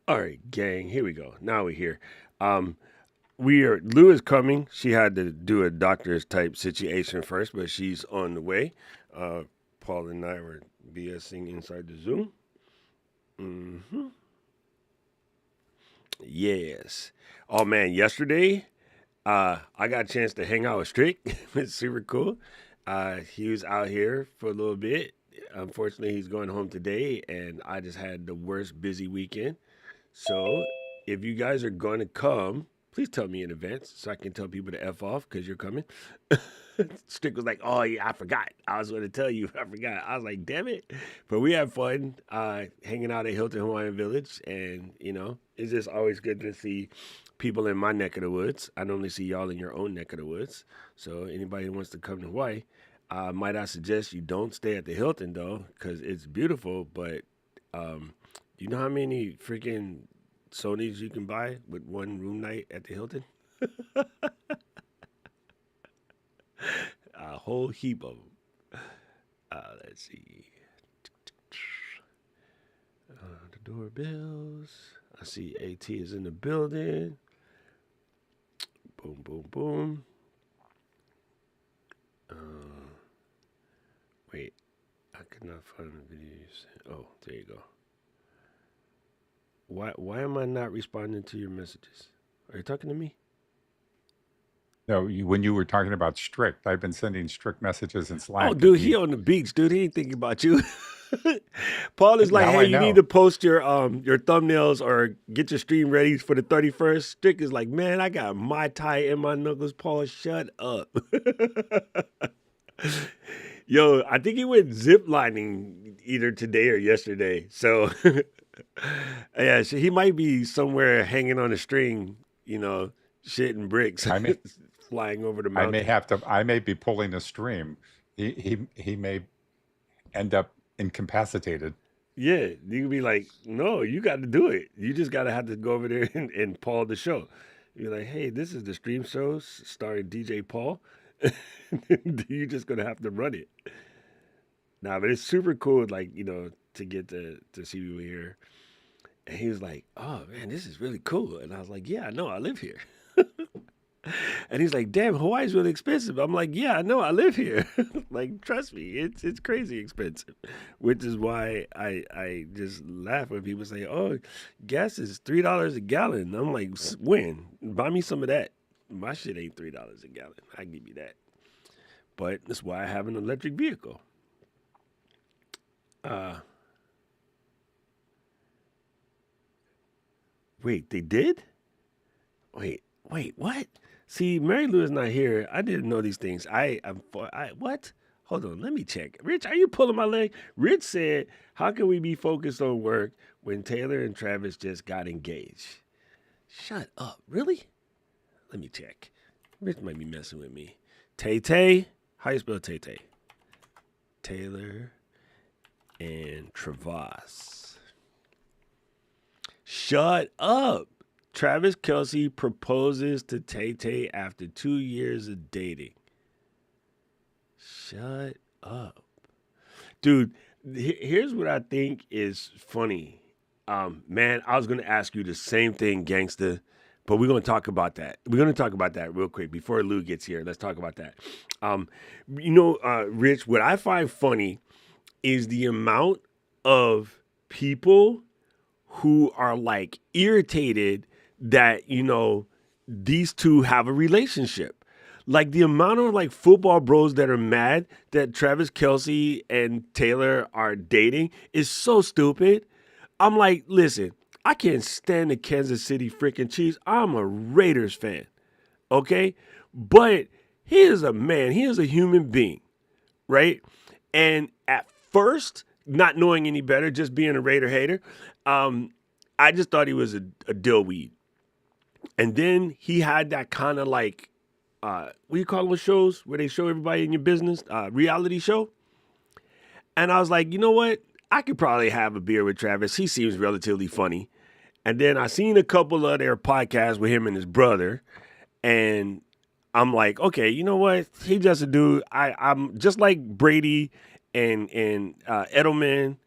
All right, gang, here we go. Now we're here. Um, Lou is coming. She had to do a doctor's type situation first, but she's on the way. Uh, Paul and I were BSing inside the Zoom. hmm Yes. Oh man, yesterday, I got a chance to hang out with Strick. It's super cool. He was out here for a little bit. Unfortunately, he's going home today, and I just had the worst busy weekend. So, if you guys are going to come, please tell me in advance so I can tell people to F off because you're coming. Strick was like, "Oh, yeah, I forgot. I was going to tell you. I forgot." I was like, damn it. But we had fun hanging out at Hilton Hawaiian Village. And, it's just always good to see people in my neck of the woods. I normally see y'all in your own neck of the woods. So, anybody who wants to come to Hawaii, might I suggest you don't stay at the Hilton, though, because it's beautiful, but do you know how many freaking Sonys you can buy with one room night at the Hilton? A whole heap of them. Let's see. The doorbells. I see AT is in the building. Boom, boom, boom. Uh, Wait, I could not find the video you sent. Oh, there you go. Why am I not responding to your messages? Are you talking to me? No, when you were talking about strict, I've been sending strict messages in Oh, Slack, and dude, he on the beach, dude. He ain't thinking about you. Paul is like, now hey, I you need know. to post your thumbnails or get your stream ready for the 31st. Strick is like, man, I got my tie in my knuckles. Paul, shut up. Yo, I think he went zip lining either today or yesterday. So yeah, so he might be somewhere hanging on a string, shitting bricks, I may, flying over the I may mountain. have to. I may be pulling a stream. He may end up incapacitated. Yeah, you can be like, no, you got to do it. You just got to have to go over there and Paul the show. You're like, hey, this is the stream show starring DJ Paul. You're just gonna have to run it. Nah, but it's super cool, like to get to see you here. And he was like, oh man, this is really cool. And I was like, yeah, I know, I live here. And he's like, damn, Hawaii's really expensive. I'm like, yeah, I know, I live here. Like, trust me, it's crazy expensive. Which is why I just laugh when people say, oh, gas is $3 a gallon. I'm like, when? Buy me some of that. My shit ain't $3 a gallon. I give you that. But that's why I have an electric vehicle. Uh, Wait, they did? Wait, what? See, Mary Lou is not here. I didn't know these things. What? Hold on, let me check. Rich, are you pulling my leg? Rich said, "How can we be focused on work when Taylor and Travis just got engaged?" Shut up, really? Let me check. Rich might be messing with me. Tay Tay, how you spell Tay Tay? Taylor and Travas. Shut up. Travis Kelsey proposes to Tay Tay after 2 years of dating. Shut up. Dude, here's what I think is funny. Man, I was going to ask you the same thing, gangster, but we're going to talk about that. We're going to talk about that real quick before Lou gets here. Let's talk about that. Um, Rich, what I find funny is the amount of people who are like irritated that these two have a relationship. Like the amount of like football bros that are mad that Travis Kelsey and Taylor are dating is so stupid. I'm like, listen, I can't stand the Kansas City freaking Chiefs. I'm a Raiders fan, okay? But he is a man. He is a human being, right? And at first, not knowing any better, just being a Raider hater, um, I just thought he was a dillweed. And then he had that kind of like, what do you call those shows where they show everybody in your business? Reality show. And I was like, you know what? I could probably have a beer with Travis. He seems relatively funny. And then I seen a couple of their podcasts with him and his brother. And I'm like, okay, you know what? He just a dude. I'm just like Brady and Edelman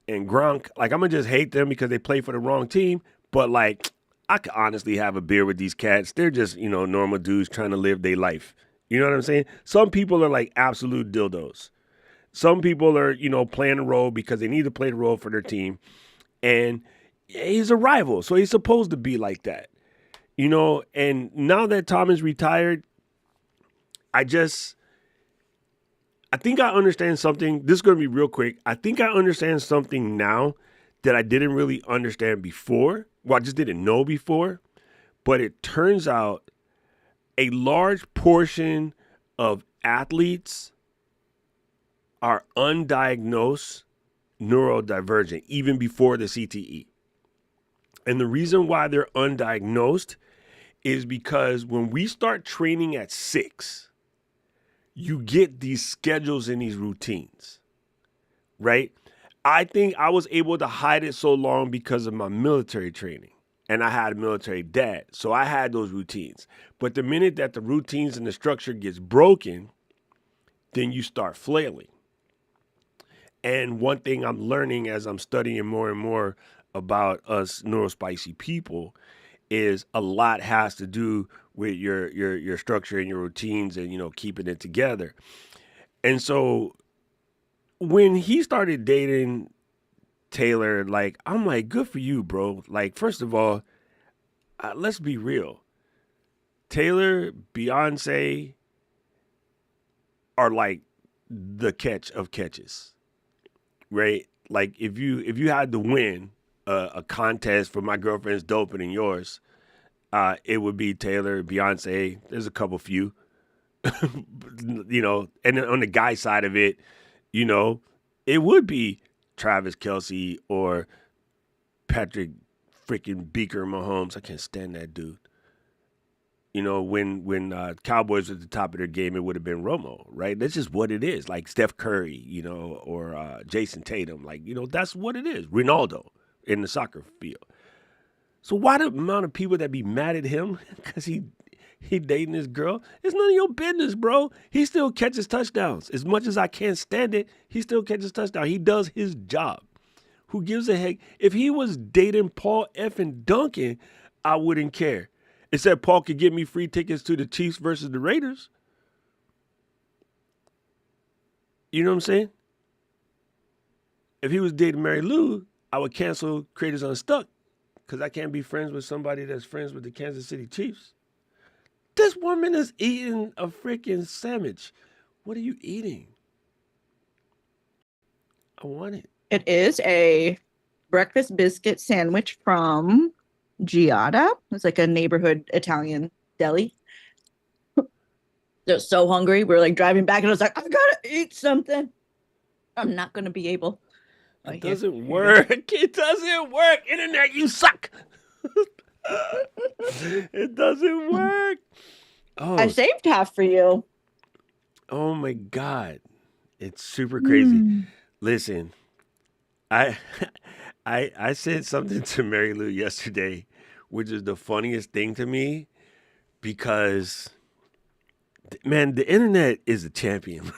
and Gronk. Like I'm gonna just hate them because they play for the wrong team. But like, I could honestly have a beer with these cats. They're just, normal dudes trying to live their life. You know what I'm saying? Some people are like absolute dildos. Some people are, playing a role because they need to play the role for their team. And he's a rival, so he's supposed to be like that. And now that Tom is retired, I just I think I understand something. This is going to be real quick. I think I understand something now that I didn't really understand before. Well, I just didn't know before. But it turns out a large portion of athletes are undiagnosed neurodivergent even before the CTE. And the reason why they're undiagnosed is because when we start training at 6, you get these schedules and these routines, right? I think I was able to hide it so long because of my military training. And I had a military dad, so I had those routines. But the minute that the routines and the structure gets broken, then you start flailing. And one thing I'm learning as I'm studying more and more about us neurospicy people is a lot has to do with your structure and your routines and keeping it together. And so when he started dating Taylor, like I'm like, good for you, bro. Like first of all, let's be real. Taylor, Beyonce are like the catch of catches, right? Like if you had to win a contest for my girlfriend's doper than yours, it would be Taylor, Beyonce. There's a couple few, and then on the guy side of it, you know, it would be Travis Kelsey or Patrick freaking Beaker Mahomes. I can't stand that dude. When Cowboys were at the top of their game, it would have been Romo, right? That's just what it is. Like Steph Curry, or Jason Tatum. Like, that's what it is. Ronaldo in the soccer field. So why the amount of people that be mad at him because he dating this girl? It's none of your business, bro. He still catches touchdowns. As much as I can't stand it, he still catches touchdowns. He does his job. Who gives a heck? If he was dating Paul effing Duncan, I wouldn't care. Except Paul could give me free tickets to the Chiefs versus the Raiders. You know what I'm saying? If he was dating Mary Lou, I would cancel Creators Unstuck because I can't be friends with somebody that's friends with the Kansas City Chiefs. This woman is eating a freaking sandwich. What are you eating? I want it. It is a breakfast biscuit sandwich from Giada. It's like a neighborhood Italian deli. They're so hungry. We're like driving back and I was like, I gotta eat something. I'm not gonna be able. It doesn't work. It doesn't work. Internet, you suck. It doesn't work. Oh, I saved half for you. Oh my God. It's super crazy. Listen, I I said something to Mary Lou yesterday, which is the funniest thing to me because man, the internet is a champion.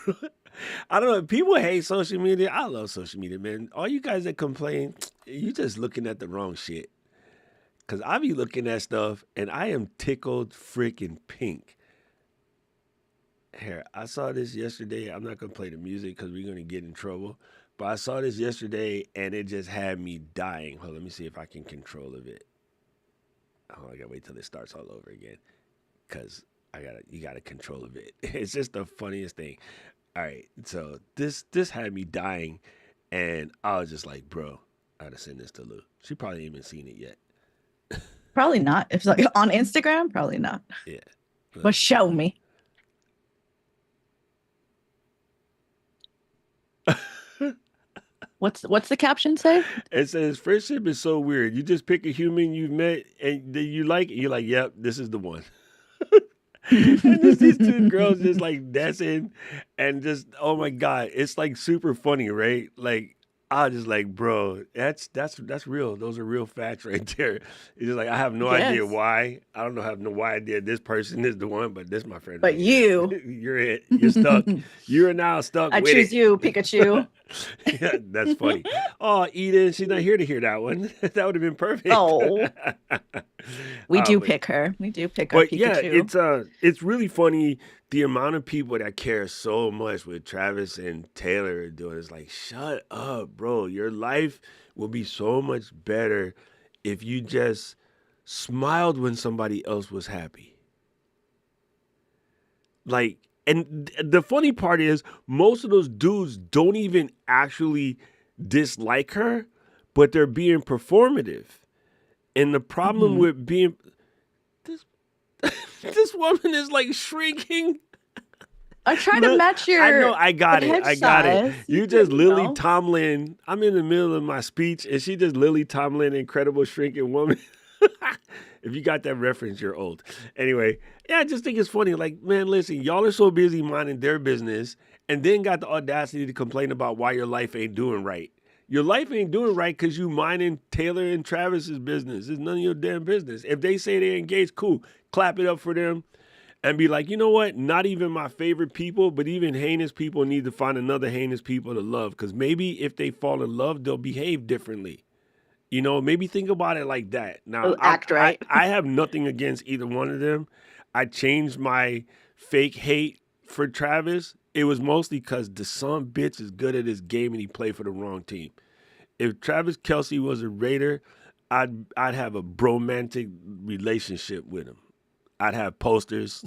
I don't know. People hate social media. I love social media, man. All you guys that complain, you just looking at the wrong shit. Cause I be looking at stuff and I am tickled freaking pink. Here, I saw this yesterday. I'm not gonna play the music because we're gonna get in trouble. But I saw this yesterday and it just had me dying. Hold on, let me see if I can control of it. Oh, I gotta wait till it starts all over again. Cause you gotta control of it. It's just the funniest thing. All right, so this had me dying, and I was just like, bro, I gotta send this to Lou. She probably ain't even seen it yet. Probably not. If it's like on Instagram, probably not. Yeah. But show me. What's the caption say? It says friendship is so weird. You just pick a human you've met and that you like, and you're like, yep, this is the one. And just these two girls just like dancing and just oh my god, it's like super funny, right? Like I was just like, bro, that's real. Those are real facts right there. It's just like I have no idea Yes. why. I don't know, have no idea this person is the one, but this my friend But right here. you, You're it. You're stuck. You are now stuck I with choose it. you, Pikachu. Yeah, that's funny. Oh, Eden, she's not here to hear that one. That would have been perfect. Oh, we uh, do but pick her. We do pick our but yeah, Pikachu. it's really funny the amount of people that care so much what Travis and Taylor are doing. It's like, shut up, bro. Your life will be so much better if you just smiled when somebody else was happy. Like, and the funny part is, most of those dudes don't even actually dislike her, but they're being performative. And the problem Hmm. with being this this woman is like shrinking. I try to Look, match I know, your I got it. head I got it. size. You just You Lily know. Tomlin. I'm in the middle of my speech, and she just Lily Tomlin, incredible shrinking woman. If you got that reference, you're old. Anyway, yeah, I just think it's funny. Like, man, listen, y'all are so busy minding their business, and then got the audacity to complain about why your life ain't doing right. Your life ain't doing right because you minding Taylor and Travis's business. It's none of your damn business. If they say they're engaged, cool. Clap it up for them and be like, you know what? Not even my favorite people, but even heinous people need to find another heinous people to love. Because maybe if they fall in love, they'll behave differently. You know, maybe think about it like that. Now, Act right. I have nothing against either one of them. I changed my fake hate for Travis. It was mostly because the son bitch is good at his game and he played for the wrong team. If Travis Kelsey was a Raider, I'd have a bromantic relationship with him. I'd have posters.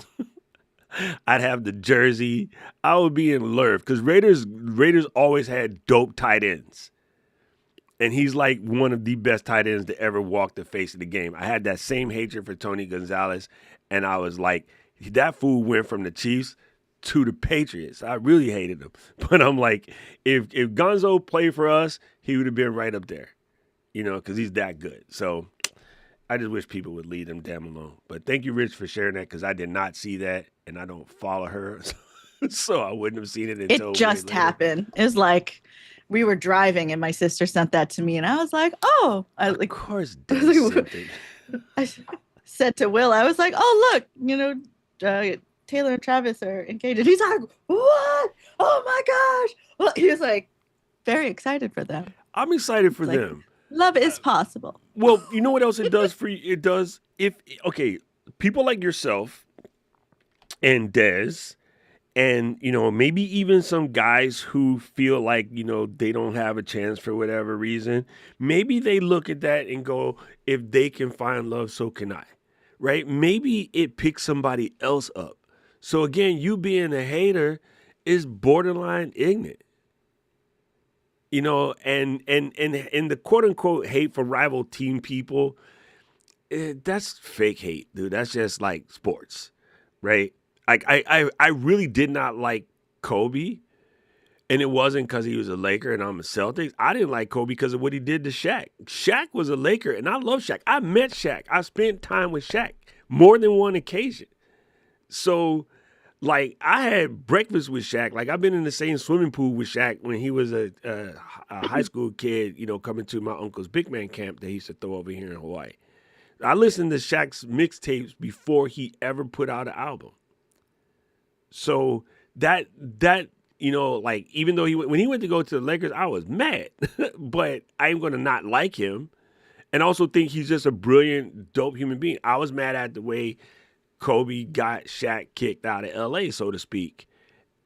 I'd have the jersey. I would be in love because Raiders always had dope tight ends. And he's like one of the best tight ends to ever walk the face of the game. I had that same hatred for Tony Gonzalez, and I was like, that fool went from the Chiefs to the Patriots. I really hated him. But I'm like, if Gonzo played for us, he would have been right up there, you know, because he's that good. So I just wish people would leave him damn alone. But thank you, Rich, for sharing that because I did not see that, and I don't follow her. So I wouldn't have seen it It until way just later. happened. It was like we were driving and my sister sent that to me and I was like, "Oh, I Of like course, I Des was like, sent it. I said to Will, I was like, "Oh, look, Taylor and Travis are engaged." And he's like, "What? Oh my gosh." Well, he was like very excited for them. I'm excited for It's like them. love is possible. Well, you know what else it does for you? It does if okay, people like yourself and Dez and you know maybe even some guys who feel like you know they don't have a chance for whatever reason. Maybe they look at that and go, if they can find love, so can I. Right? Maybe it picks somebody else up. So again, you being a hater is borderline ignorant. You know, and the quote unquote hate for rival team people, that's fake hate, dude. That's just like sports, right? Like I really did not like Kobe, and it wasn't because he was a Laker and I'm a Celtics. I didn't like Kobe because of what he did to Shaq. Shaq was a Laker, and I love Shaq. I met Shaq. I spent time with Shaq more than one occasion. So, like, I had breakfast with Shaq. Like, I've been in the same swimming pool with Shaq when he was a high school kid, you know, coming to my uncle's big man camp that he used to throw over here in Hawaii. I listened to Shaq's mixtapes before he ever put out an album. So that you know, like even though when he went to go to the Lakers, I was mad, but I am gonna not like him, and also think he's just a brilliant, dope human being. I was mad at the way Kobe got Shaq kicked out of L.A., so to speak,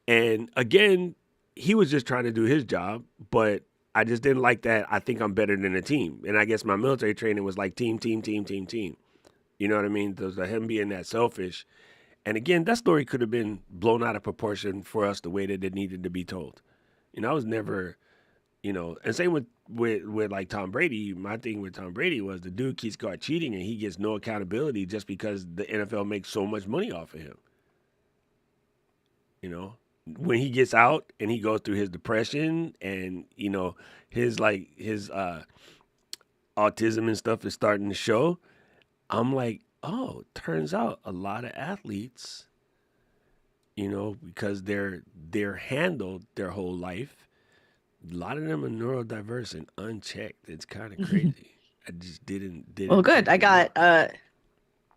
and again, he was just trying to do his job, but I just didn't like that. I think I'm better than a team, and I guess my military training was like team, team, team, team, team. You know what I mean? There's him being that selfish. And again, that story could have been blown out of proportion for us the way that it needed to be told. You know, I was never, you know, and same with like Tom Brady. My thing with Tom Brady was the dude keeps caught cheating and he gets no accountability just because the NFL makes so much money off of him. You know, when he gets out and he goes through his depression and you know his autism and stuff is starting to show, I'm like, oh, turns out a lot of athletes, you know, because they're handled their whole life, A lot of them are neurodiverse and unchecked. It's kind of crazy. I just Well, didn't good. check I them got out.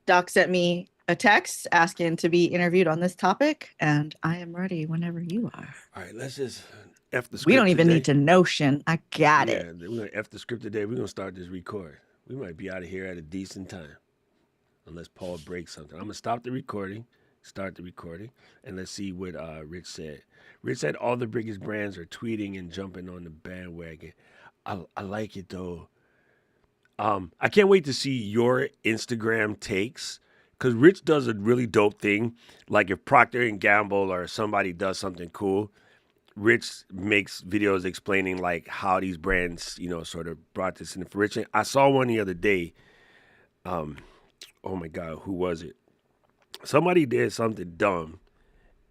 Doc sent me a text asking to be interviewed on this topic, and I am ready whenever you are. All right, let's just f the We don't script even need today. to notion. I got Yeah, it. we're gonna f the script today. We're gonna start this record. We might be out of here at a decent time, unless Paul breaks something. I'm gonna stop the recording, start the recording, and let's see what Rich said. Rich said all the biggest brands are tweeting and jumping on the bandwagon. I like it though. I can't wait to see your Instagram takes because Rich does a really dope thing. Like if Procter and Gamble or somebody does something cool, Rich makes videos explaining like how these brands, sort of brought this into fruition. I saw one the other day. Um, oh my God, who was it? Somebody did something dumb,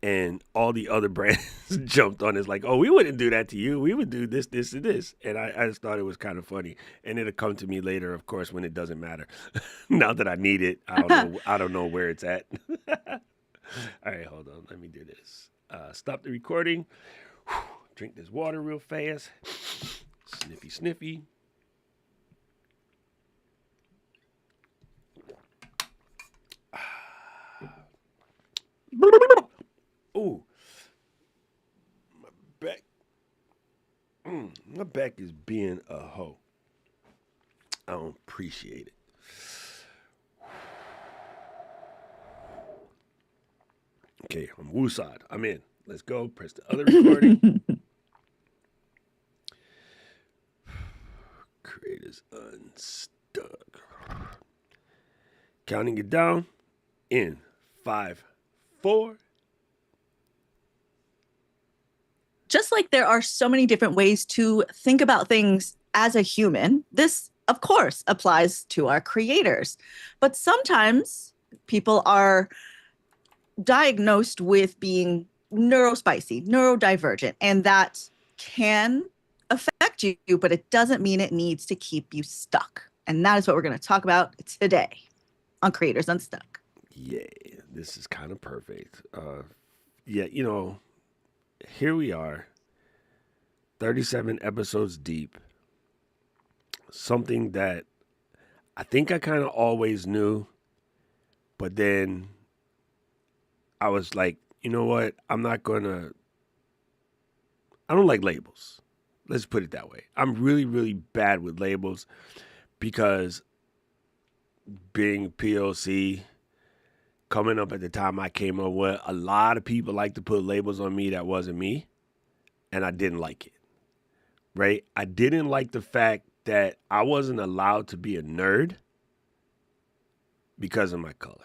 and all the other brands jumped on it. It's like, oh, we wouldn't do that to you. We would do this, this, and this. And I just thought it was kind of funny. And it'll come to me later, of course, when it doesn't matter. Now that I need it, I don't know. I don't know where it's at. All right, hold on. Let me do this. Stop the recording. Drink this water real fast. Sniffy, sniffy. Ooh, my back. My back is being a hoe. I don't appreciate it. Okay, I'm woosad. I'm in. Let's go. Press the other recording. Creators Unstuck. Counting it down in 5, 4. Just like there are so many different ways to think about things as a human, this, of course, applies to our creators. But sometimes people are diagnosed with being neurospicy, neurodivergent, and that can affect you, but it doesn't mean it needs to keep you stuck. And that is what we're going to talk about today on Creators Unstuck. Yeah, this is kind of perfect. Yeah, here we are, 37 episodes deep. Something that I think I kind of always knew, but then I was like, you know what? I don't like labels. Let's put it that way. I'm really, really bad with labels because being POC, coming up at the time I came up with, a lot of people like to put labels on me that wasn't me, and I didn't like it, right? I didn't like the fact that I wasn't allowed to be a nerd because of my color.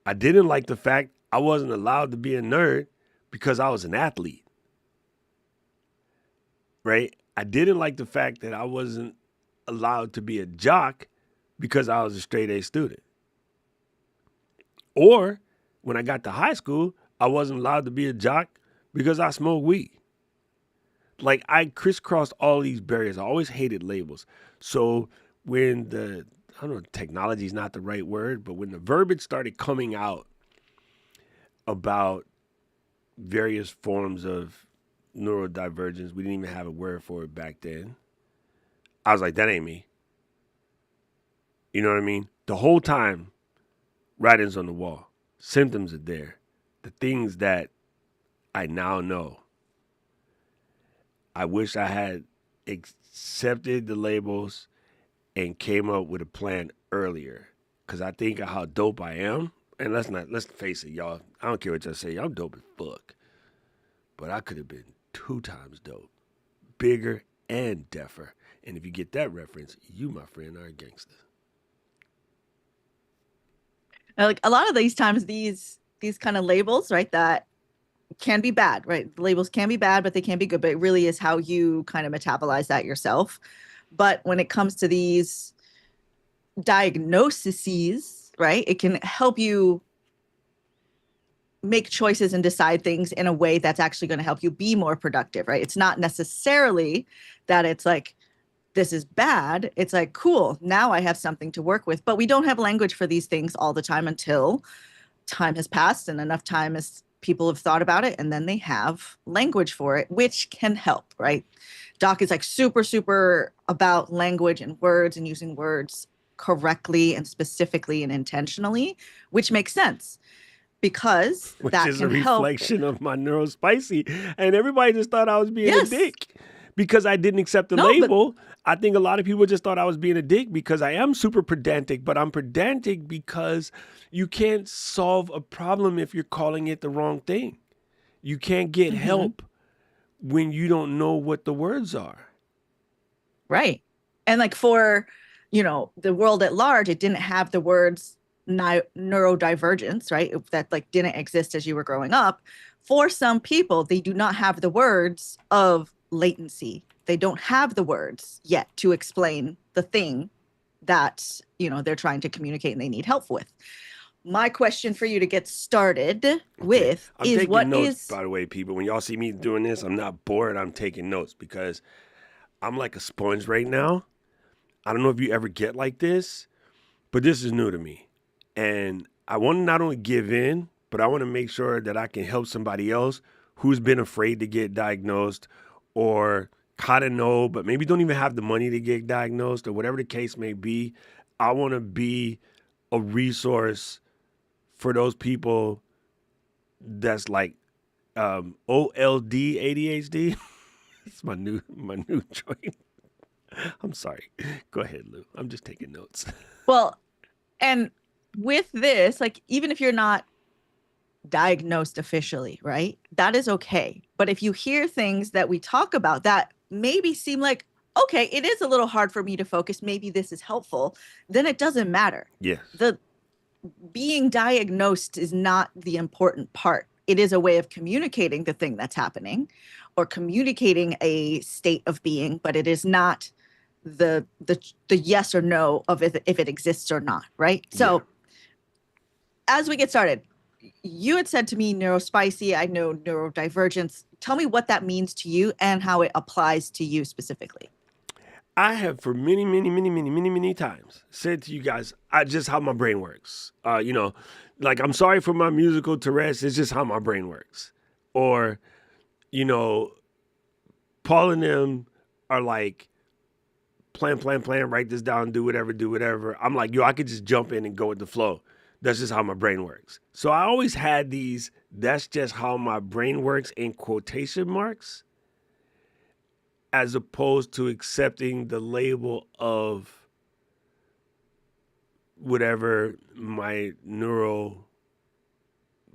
I didn't like the fact I wasn't allowed to be a nerd because I was an athlete, right? I didn't like the fact that I wasn't allowed to be a jock because I was a straight A student. Or when I got to high school, I wasn't allowed to be a jock because I smoked weed. Like I crisscrossed all these barriers. I always hated labels. So when I don't know, technology is not the right word, but when the verbiage started coming out about various forms of neurodivergence, we didn't even have a word for it back then. I was like, that ain't me. You know what I mean? The whole time, writings on the wall, symptoms are there. The things that I now know. I wish I had accepted the labels and came up with a plan earlier. Cause I think of how dope I am. And let's face it, y'all. I don't care what y'all say. I'm dope as fuck. But I could have been 2 times dope. Bigger and deafer. And if you get that reference, you, my friend, are a gangster. Like a lot of these times, these kind of labels, right, that can be bad, right? The labels can be bad, but they can be good. But it really is how you kind of metabolize that yourself. But when it comes to these diagnoses, right, it can help you make choices and decide things in a way that's actually going to help you be more productive, right? It's not necessarily that it's like, this is bad. It's like, cool, now I have something to work with. But we don't have language for these things all the time until time has passed and enough time has people have thought about it and then they have language for it, which can help, right? Doc is like super, super about language and words and using words correctly and specifically and intentionally, which makes sense because which that is a can help. reflection of my neurospicy. And everybody just thought I was being a Yes. dick because I didn't accept the No, but label. I think a lot of people just thought I was being a dick because I am super pedantic, but I'm pedantic because you can't solve a problem if you're calling it the wrong thing. You can't get help when you don't know what the words are. right. And like for, the world at large, it didn't have the words neurodivergence, right? That like didn't exist as you were growing up. For some people, they do not have the words of latency. They don't have the words yet to explain the thing that, they're trying to communicate and they need help with. My question for you to get started with I'm is taking what notes, is by the way, people. When y'all see me doing this, I'm not bored. I'm taking notes because I'm like a sponge right now. I don't know if you ever get like this, but this is new to me. And I want to not only give in, but I want to make sure that I can help somebody else who's been afraid to get diagnosed or kind of know, but maybe don't even have the money to get diagnosed or whatever the case may be. I want to be a resource for those people that's like OLD ADHD. It's my new joint. I'm sorry. Go ahead, Lou. I'm just taking notes. well, and with this, like even if you're not diagnosed officially, right? That is okay. But if you hear things that we talk about that maybe seem like, okay, it is a little hard for me to focus, maybe this is helpful, then it doesn't matter. Yes. The being diagnosed is not the important part. It is a way of communicating the thing that's happening or communicating a state of being, but it is not the yes or no of if it exists or not, right? So as we get started, you had said to me neurospicy, I know neurodivergence. Tell me what that means to you and how it applies to you specifically. I have for many times said to you guys, just how my brain works. Like I'm sorry for my musical Tourette's. It's just how my brain works. Or, you know, Paul and them are like, plan, write this down, do whatever. I'm like, yo, I could just jump in and go with the flow. That's just how my brain works. So I always had these, that's just how my brain works in quotation marks, as opposed to accepting the label of whatever my neural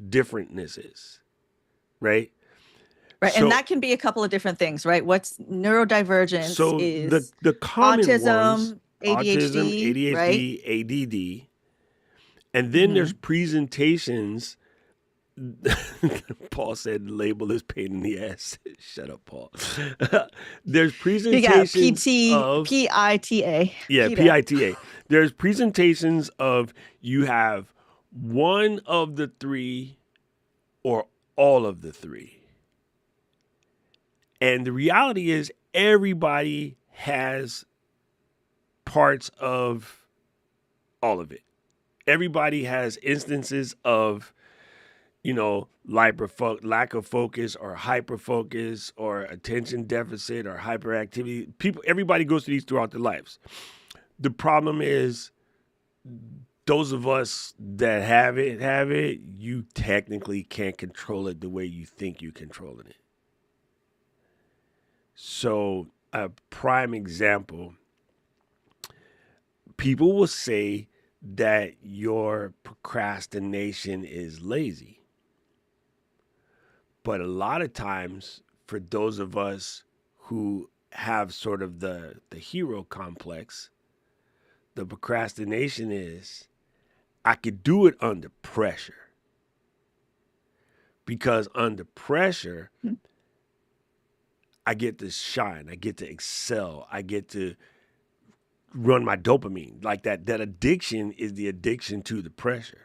differentness is, right? Right. So, And that can be a couple of different things, right? What's neurodivergence so is the common ones, autism, autism, ADHD, right? ADHD, ADD, and then Mm-hmm. there's presentations. Paul said the label is pain in the ass. Shut up, Paul. There's You got presentations of PITA. PITA. There's presentations of you have one of the three or all of the three. And the reality is everybody has parts of all of it. Everybody has instances of, lack of focus or hyper focus or attention deficit or hyperactivity. Everybody goes through these throughout their lives. The problem is those of us that have it, you technically can't control it the way you think you're controlling it. So a prime example, people will say that your procrastination is lazy. But a lot of times, for those of us who have sort of the hero complex, the procrastination is, I could do it under pressure. Because under pressure, I get to shine, I get to excel, I get to run my dopamine. Like that addiction is the addiction to the pressure.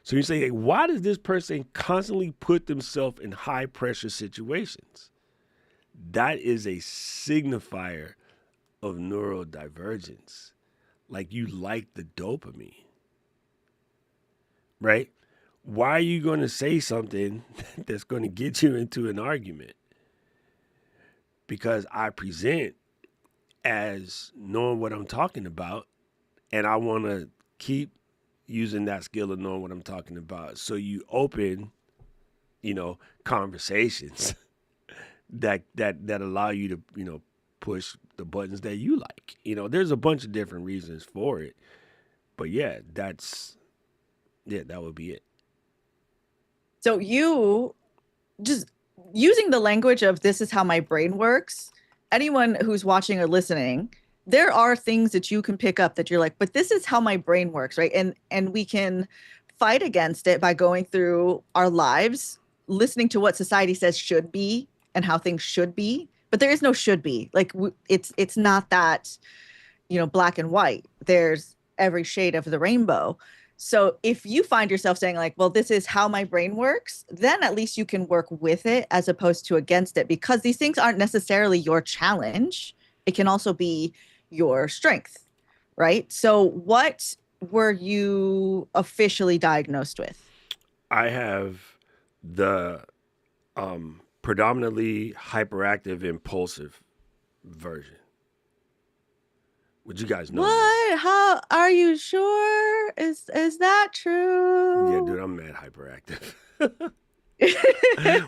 So you say, why does this person constantly put themselves in high pressure situations? That is a signifier of neurodivergence. Like you like the dopamine, right? why are you going to say something that's going to get you into an argument? Because I present as knowing what I'm talking about, and I want to keep using that skill of knowing what I'm talking about. So you open, conversations that allow you to, push the buttons that you like. There's a bunch of different reasons for it. But yeah, that would be it. So you just using the language of this is how my brain works. Anyone who's watching or listening, there are things that you can pick up that you're like, but this is how my brain works, right? And we can fight against it by going through our lives, listening to what society says should be and how things should be. But there is no should be. Like it's not that, black and white. There's every shade of the rainbow. So if you find yourself saying like, well, this is how my brain works, then at least you can work with it as opposed to against it, because these things aren't necessarily your challenge. It can also be your strength, right? So what were you officially diagnosed with? I have the predominantly hyperactive impulsive version. Would you guys know? What? How are you sure? Is that true? Yeah, dude, I'm mad hyperactive.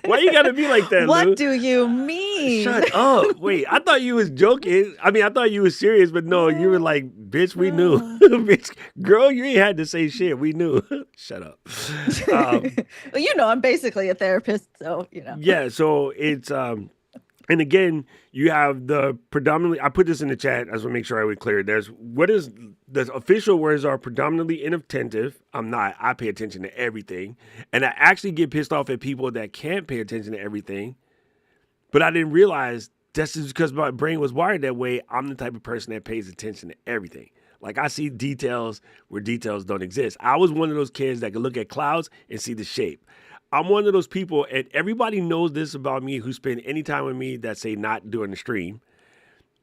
Why you gotta be like that, What Lou? do you mean? Shut up. Wait, I thought you was joking. I mean, I thought you was serious, but no, you were like, bitch, we knew. Bitch, girl, you ain't had to say shit. We knew. Shut up. Well, I'm basically a therapist, so Yeah, so it's and again, you have the predominantly, I put this in the chat, I just want to make sure I would clear it. What is the official words are predominantly inattentive. I'm not. I pay attention to everything. And I actually get pissed off at people that can't pay attention to everything. But I didn't realize that's just because my brain was wired that way. I'm the type of person that pays attention to everything. Like I see details where details don't exist. I was one of those kids that could look at clouds and see the shape. I'm one of those people, and everybody knows this about me who spend any time with me that say not during the stream.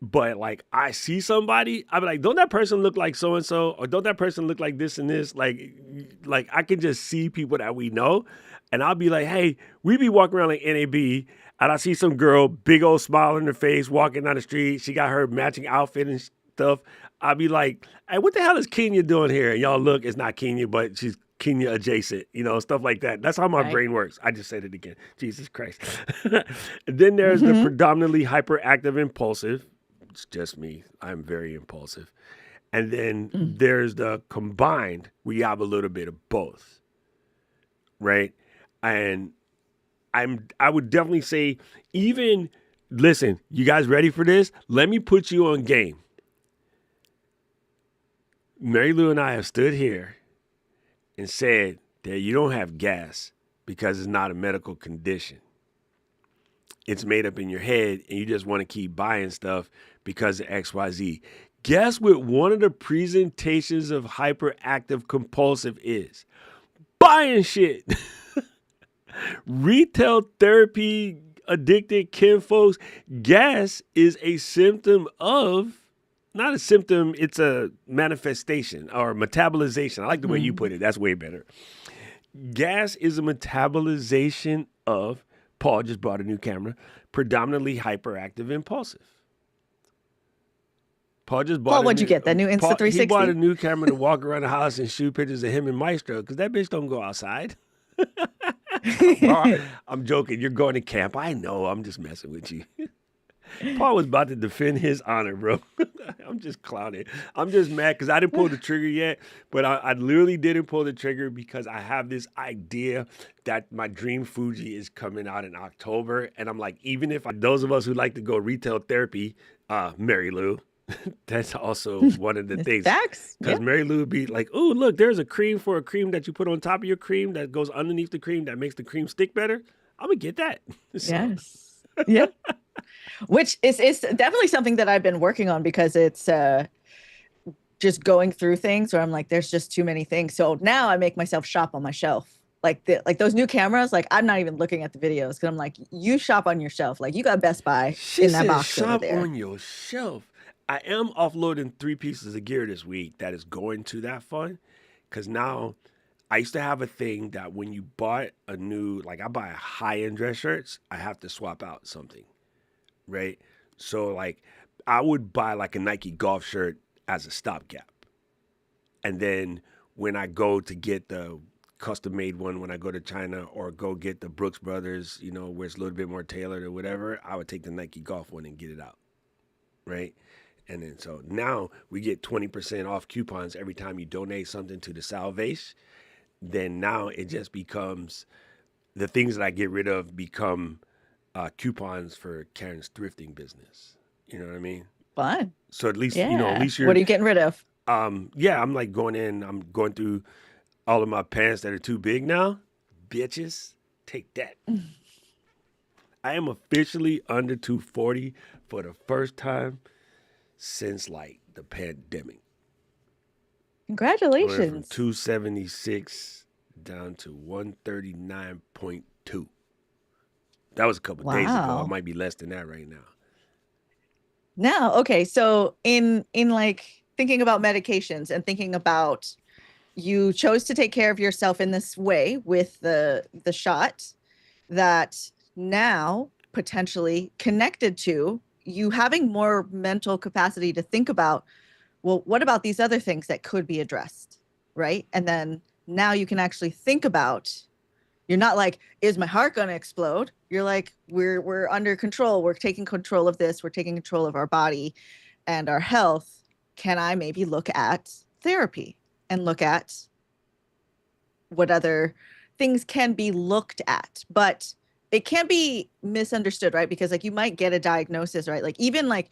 But like I see somebody, I be like, don't that person look like so and so, or don't that person look like this and this? Like I can just see people that we know, and I'll be like, hey, we be walking around like NAB, and I see some girl, big old smile on her face, walking down the street. She got her matching outfit and stuff. I'll be like, hey, what the hell is Kenya doing here? And y'all look, it's not Kenya, but she's Kenya adjacent, stuff like that. That's how my brain works. I just said it again. Jesus Christ. Then there's the predominantly hyperactive impulsive. It's just me. I'm very impulsive. And then there's the combined where you have a little bit of both. Right? And I would definitely say listen, you guys ready for this? Let me put you on game. Mary Lou and I have stood here and said that you don't have gas because it's not a medical condition. It's made up in your head and you just want to keep buying stuff because of XYZ. Guess what one of the presentations of hyperactive compulsive is? Buying shit. Retail therapy addicted kinfolks. Gas is a symptom of, not a symptom, it's a manifestation or metabolization. I like the way you put it. That's way better. Gas is a metabolization of, Paul just bought a new camera, predominantly hyperactive impulsive. What'd you get? That new Insta360? He bought a new camera to walk around the house and shoot pictures of him and Maestro because that bitch don't go outside. I'm joking. You're going to camp. I know. I'm just messing with you. Paul was about to defend his honor, bro. I'm just clowning. I'm just mad because I didn't pull the trigger yet, but I literally didn't pull the trigger because I have this idea that my Dream Fuji is coming out in October. And I'm like, even if those of us who like to go retail therapy, Mary Lou, that's also one of the things. Facts. Because Mary Lou would be like, oh, look, there's a cream for a cream that you put on top of your cream that goes underneath the cream that makes the cream stick better. I'm going to get that. So. Yes. Yep. Which is definitely something that I've been working on because it's just going through things where I'm like, there's just too many things. So now I make myself shop on my shelf. Like those new cameras, like I'm not even looking at the videos because I'm like, you shop on your shelf. Like you got Best Buy in that box shop over there. On your shelf. I am offloading 3 pieces of gear this week that is going to that fund because now I used to have a thing that when you bought a new, like I buy high end dress shirts, I have to swap out something, right? So like I would buy like a Nike golf shirt as a stopgap. And then when I go to get the custom made one when I go to China or go get the Brooks Brothers, where it's a little bit more tailored or whatever, I would take the Nike golf one and get it out, right? And then so now we get 20% off coupons every time you donate something to the Salvation. Then now it just becomes the things that I get rid of become coupons for Karen's thrifting business. You know what I mean? Fun. So at least at Yeah. least What you're are you getting rid of? yeah, I'm like going in, I'm going through all of my pants that are too big now. Bitches, take that. I am officially under 240 for the first time since like the pandemic. I went from Congratulations. 276 down to 139.2. That was a couple days ago. I Wow. might be less than that right now. Now, okay, so in like thinking about medications and thinking about you chose to take care of yourself in this way with the shot that now potentially connected to you having more mental capacity to think about, well, what about these other things that could be addressed, right? And then now you can actually think about, you're not like, is my heart going to explode? You're like, we're under control. We're taking control of this. We're taking control of our body and our health. Can I maybe look at therapy and look at what other things can be looked at? But it can't be misunderstood, right? Because like you might get a diagnosis, right? Like even like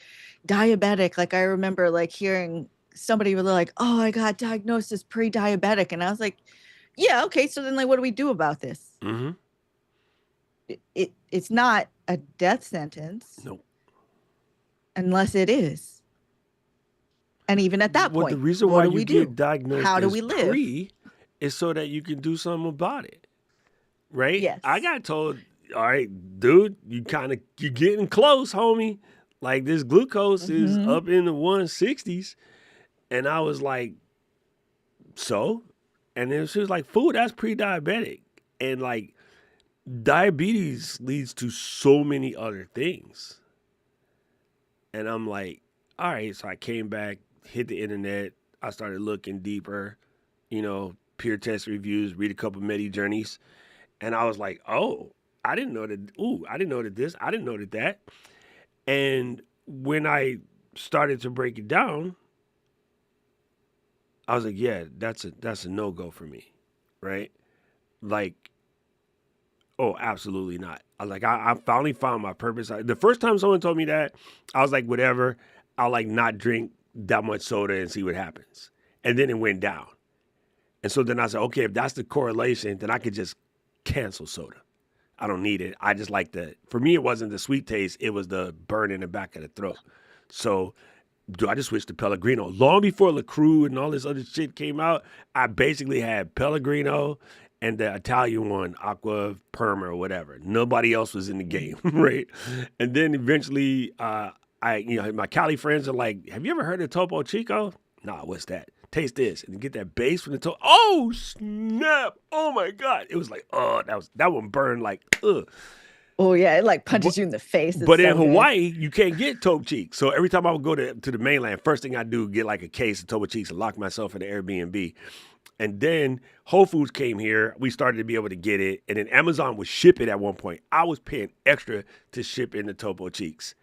diabetic, like I remember like hearing somebody really like, oh, I got diagnosed as pre-diabetic. And I was like, yeah, okay. So then like what do we do about this? Mm-hmm. It's not a death sentence Nope. unless it is. And even at that Well, the point, reason what why do you we get do? diagnosed How do as we live? pre is so that you can do something about it, right? I Yes. got told, all right, dude, you getting close, homie. Like this glucose is Mm-hmm. up in the 160s, and I was like, so, and then she was like, fool, that's pre-diabetic, and like diabetes leads to so many other things. And I'm like, all right. So I came back, hit the internet. I started looking deeper, peer test reviews, read a couple Medi journeys. And I was like, oh, I didn't know that. Ooh, I didn't know that this, I didn't know that. And when I started to break it down, I was like, yeah, that's a no go for me. Right. Like, oh, absolutely not. I finally found my purpose. The first time someone told me that, I was like, whatever. I'll like not drink that much soda and see what happens. And then it went down. And so then I said, okay, if that's the correlation, then I could just cancel soda. I don't need it. I just like for me, it wasn't the sweet taste. It was the burn in the back of the throat. So I just switched to Pellegrino. Long before LaCrue and all this other shit came out, I basically had Pellegrino and the Italian one, Aqua Perma or whatever. Nobody else was in the game, right? And then eventually, my Cali friends are like, "Have you ever heard of Topo Chico?" Nah, what's that? Taste this and get that bass from the top. Oh snap! Oh my god! It was like, oh, that one burned like, ugh. Oh yeah, it like But punches you in the face. It's but in so good. Hawaii, you can't get Tope Cheeks. So every time I would go to the mainland, first thing I do get like a case of Tope Cheeks and lock myself in the Airbnb. And then Whole Foods came here. We started to be able to get it. And then Amazon would ship it at one point. I was paying extra to ship in the Topo Cheeks.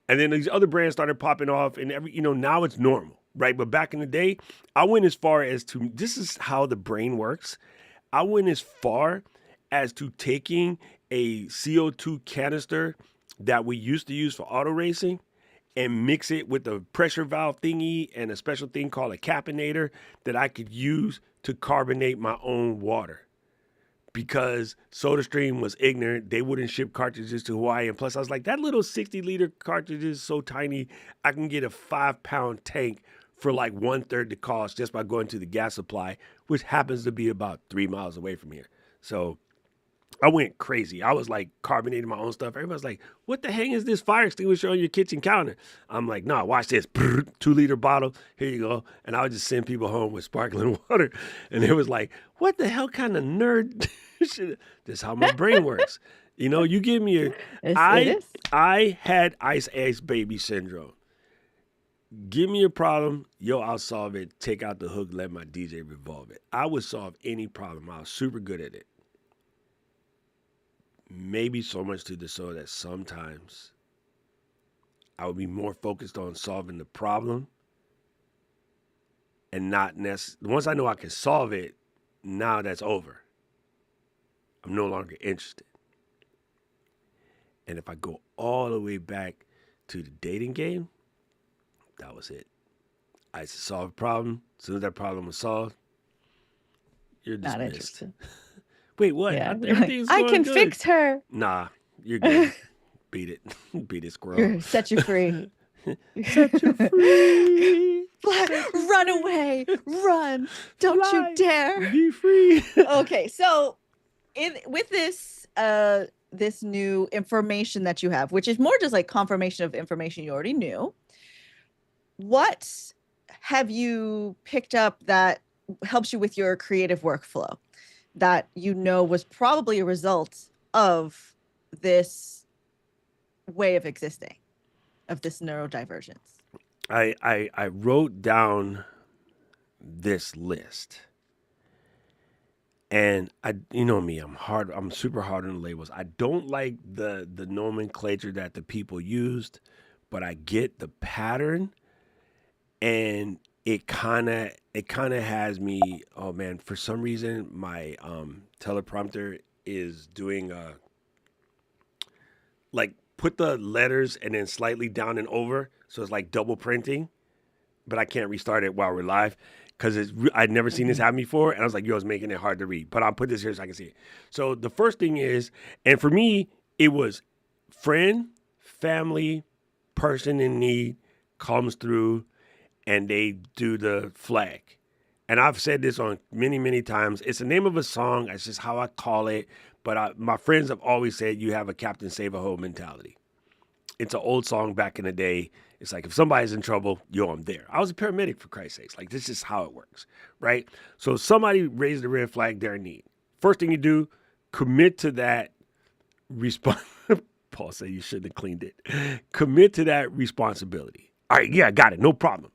And then these other brands started popping off. And now it's normal, right? But back in the day, I went as far as to, this is how the brain works. I went as far as to taking a CO2 canister that we used to use for auto racing and mix it with a pressure valve thingy and a special thing called a capinator that I could use to carbonate my own water. Because SodaStream was ignorant. They wouldn't ship cartridges to Hawaii. And plus, I was like, that little 60-liter cartridge is so tiny, I can get a 5-pound tank for like 1/3 the cost just by going to the gas supply, which happens to be about 3 miles away from here. So I went crazy. I was like carbonating my own stuff. Everybody's like, what the heck is this fire extinguisher on your kitchen counter? I'm like, nah, watch this. 2 liter bottle. Here you go. And I would just send people home with sparkling water. And it was like, what the hell kind of nerd shit? This is how my brain works. You know, you give me a It I is. I had ice baby syndrome. Give me a problem, yo, I'll solve it. Take out the hook, let my DJ revolve it. I would solve any problem. I was super good at it. Maybe so much to the so that sometimes I would be more focused on solving the problem and not necessarily. Once I know I can solve it, now that's over. I'm no longer interested. And if I go all the way back to the dating game, that was it. I used to solve a problem. As soon as that problem was solved, you're Not dismissed. interested. Wait, what? Yeah. You're like, Everything's I going can good. fix her. Nah, you're good. Beat it. Beat it, squirrel. Set you free. Set you free. Run away. Run. Don't Fly. you dare. Be free. Okay, so with this new information that you have, which is more just like confirmation of information you already knew, what have you picked up that helps you with your creative workflow that you know was probably a result of this way of existing, of this neurodivergence? I wrote down this list. And you know me, I'm super hard on the labels. I don't like the nomenclature that the people used, but I get the pattern, and it kind of has me. Oh man, for some reason my teleprompter is doing like put the letters and then slightly down and over, so it's like double printing, but I can't restart it while we're live because I'd never seen this happen before, and I was like, yo, it's making it hard to read. But I'll put this here so I can see it. So the first thing is, and for me, it was friend, family, person in need comes through, and they do the flag. And I've said this on many times. It's the name of a song. It's just how I call it. But my friends have always said you have a Captain Save-A-Ho mentality. It's an old song back in the day. It's like if somebody's in trouble, yo, I'm there. I was a paramedic, for Christ's sakes. Like, this is how it works, right? So somebody raised the red flag, they're in need. First thing you do, commit to that response. Paul said you shouldn't have cleaned it. Commit to that responsibility. All right, yeah, I got it. No problem.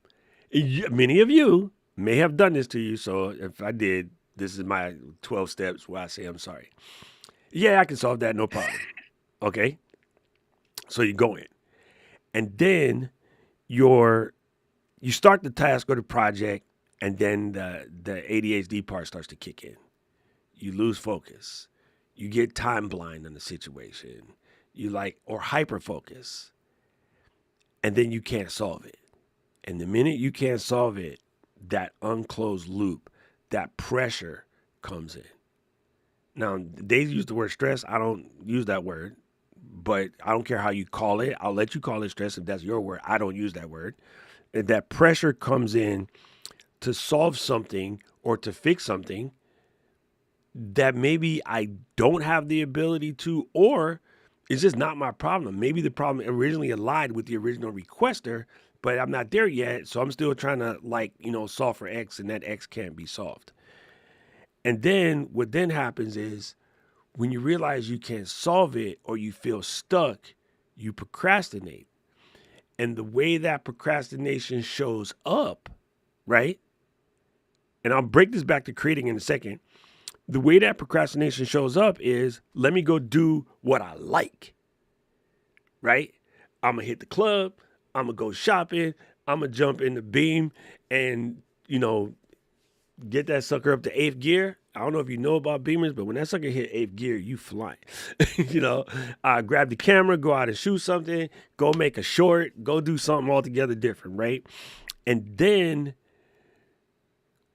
Many of you may have done this to you. So if I did, this is my 12 steps where I say I'm sorry. Yeah, I can solve that. No problem. Okay. So you go in. And then you start the task or the project, and then the ADHD part starts to kick in. You lose focus. You get time blind in the situation. Or hyper focus. And then you can't solve it. And the minute you can't solve it, that unclosed loop, that pressure comes in. Now, they use the word stress. I don't use that word, but I don't care how you call it. I'll let you call it stress if that's your word. I don't use that word. And that pressure comes in to solve something or to fix something that maybe I don't have the ability to, or it's just not my problem. Maybe the problem originally allied with the original requester, but I'm not there yet. So I'm still trying to solve for X, and that X can't be solved. And then what then happens is when you realize you can't solve it or you feel stuck, you procrastinate. And the way that procrastination shows up, right? And I'll break this back to creating in a second. The way that procrastination shows up is, let me go do what I like, right? I'm going to hit the club. I'm going to go shopping. I'm going to jump in the beam and, get that sucker up to 8th gear. I don't know if you know about Beamers, but when that sucker hit 8th gear, you flying. Grab the camera, go out and shoot something, go make a short, go do something altogether different, right? And then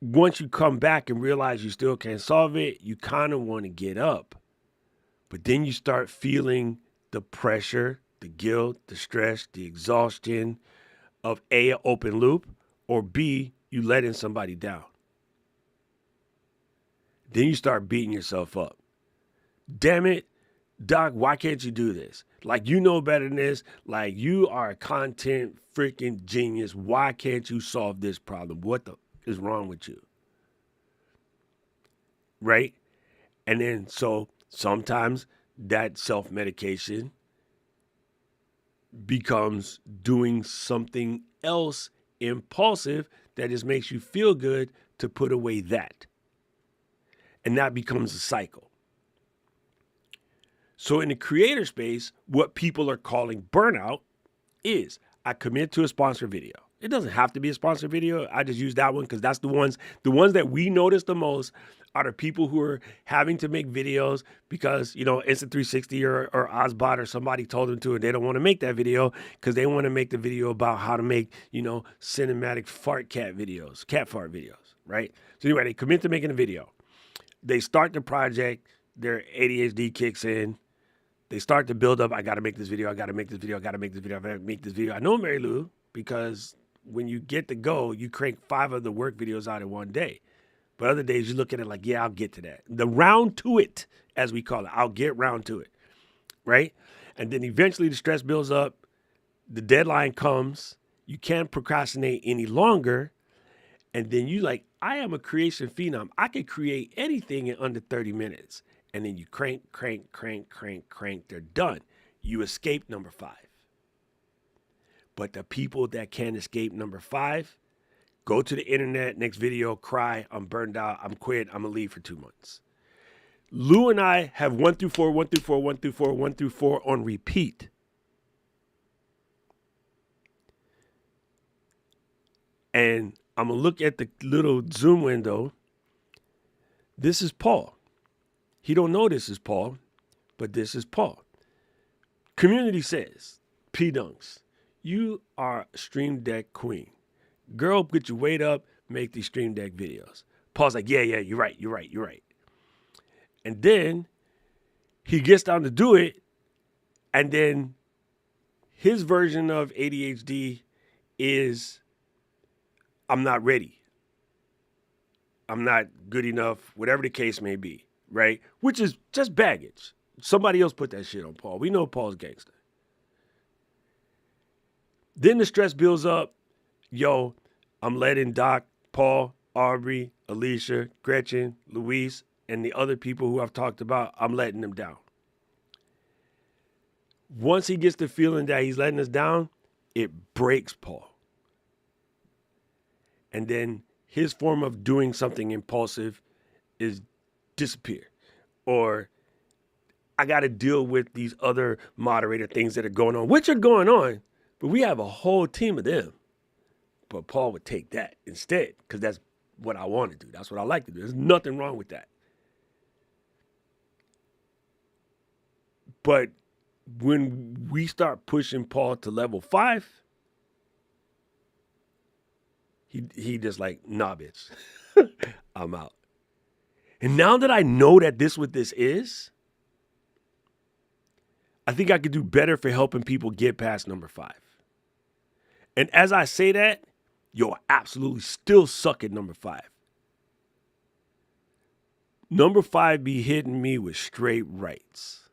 once you come back and realize you still can't solve it, you kind of want to get up. But then you start feeling the pressure, the guilt, the stress, the exhaustion of A, an open loop, or B, you letting somebody down. Then you start beating yourself up. damn it, Doc, why can't you do this? Like, you know better than this. Like, you are a content freaking genius. Why can't you solve this problem? What the is wrong with you? Right? And then, so sometimes that self medication becomes doing something else impulsive that just makes you feel good to put away that. And that becomes a cycle. So in the creator space, what people are calling burnout is I commit to a sponsored video. It doesn't have to be a sponsored video. I just use that one because that's the ones that we notice the most are the people who are having to make videos because, Insta360 or Ozbot or somebody told them to, and they don't want to make that video because they want to make the video about how to make, cinematic cat fart videos, right? So anyway, they commit to making a video. They start the project, their ADHD kicks in. They start to build up, I got to make this video, I got to make this video, I got to make this video, I got to make this video. I know Mary Lou because when you get to go, you crank 5 of the work videos out in one day. But other days you look at it like, yeah, I'll get to that. The round to it, as we call it. I'll get round to it, right? And then eventually the stress builds up. The deadline comes. You can't procrastinate any longer. And then you like, I am a creation phenom. I can create anything in under 30 minutes. And then you crank. They're done. You escape number 5. But the people that can't escape number 5, go to the internet, next video, cry, I'm burned out, I'm quit, I'm gonna leave for 2 months. Lou and I have 1 through 4, 1 through 4, 1 through 4, 1 through 4 on repeat. And I'm gonna look at the little Zoom window. This is Paul. He don't know this is Paul, but this is Paul. Community says, P Dunks, you are Stream Deck queen. Girl, put your weight up, make these Stream Deck videos. Paul's like, yeah, you're right. And then he gets down to do it, and then his version of ADHD is, I'm not ready. I'm not good enough, whatever the case may be, right? Which is just baggage. Somebody else put that shit on Paul. We know Paul's gangster. Then the stress builds up. Yo, I'm letting Doc, Paul, Aubrey, Alicia, Gretchen, Luis, and the other people who I've talked about, I'm letting them down. Once he gets the feeling that he's letting us down, it breaks Paul. And then his form of doing something impulsive is disappear. Or I got to deal with these other moderator things that are going on, which are going on, but we have a whole team of them. But Paul would take that instead because that's what I want to do. That's what I like to do. There's nothing wrong with that. But when we start pushing Paul to level 5, he just like, nah, bitch, I'm out. And now that I know that what this is, I think I could do better for helping people get past number 5. And as I say that, yo, I absolutely still suck at number 5. Number 5 be hitting me with straight rights.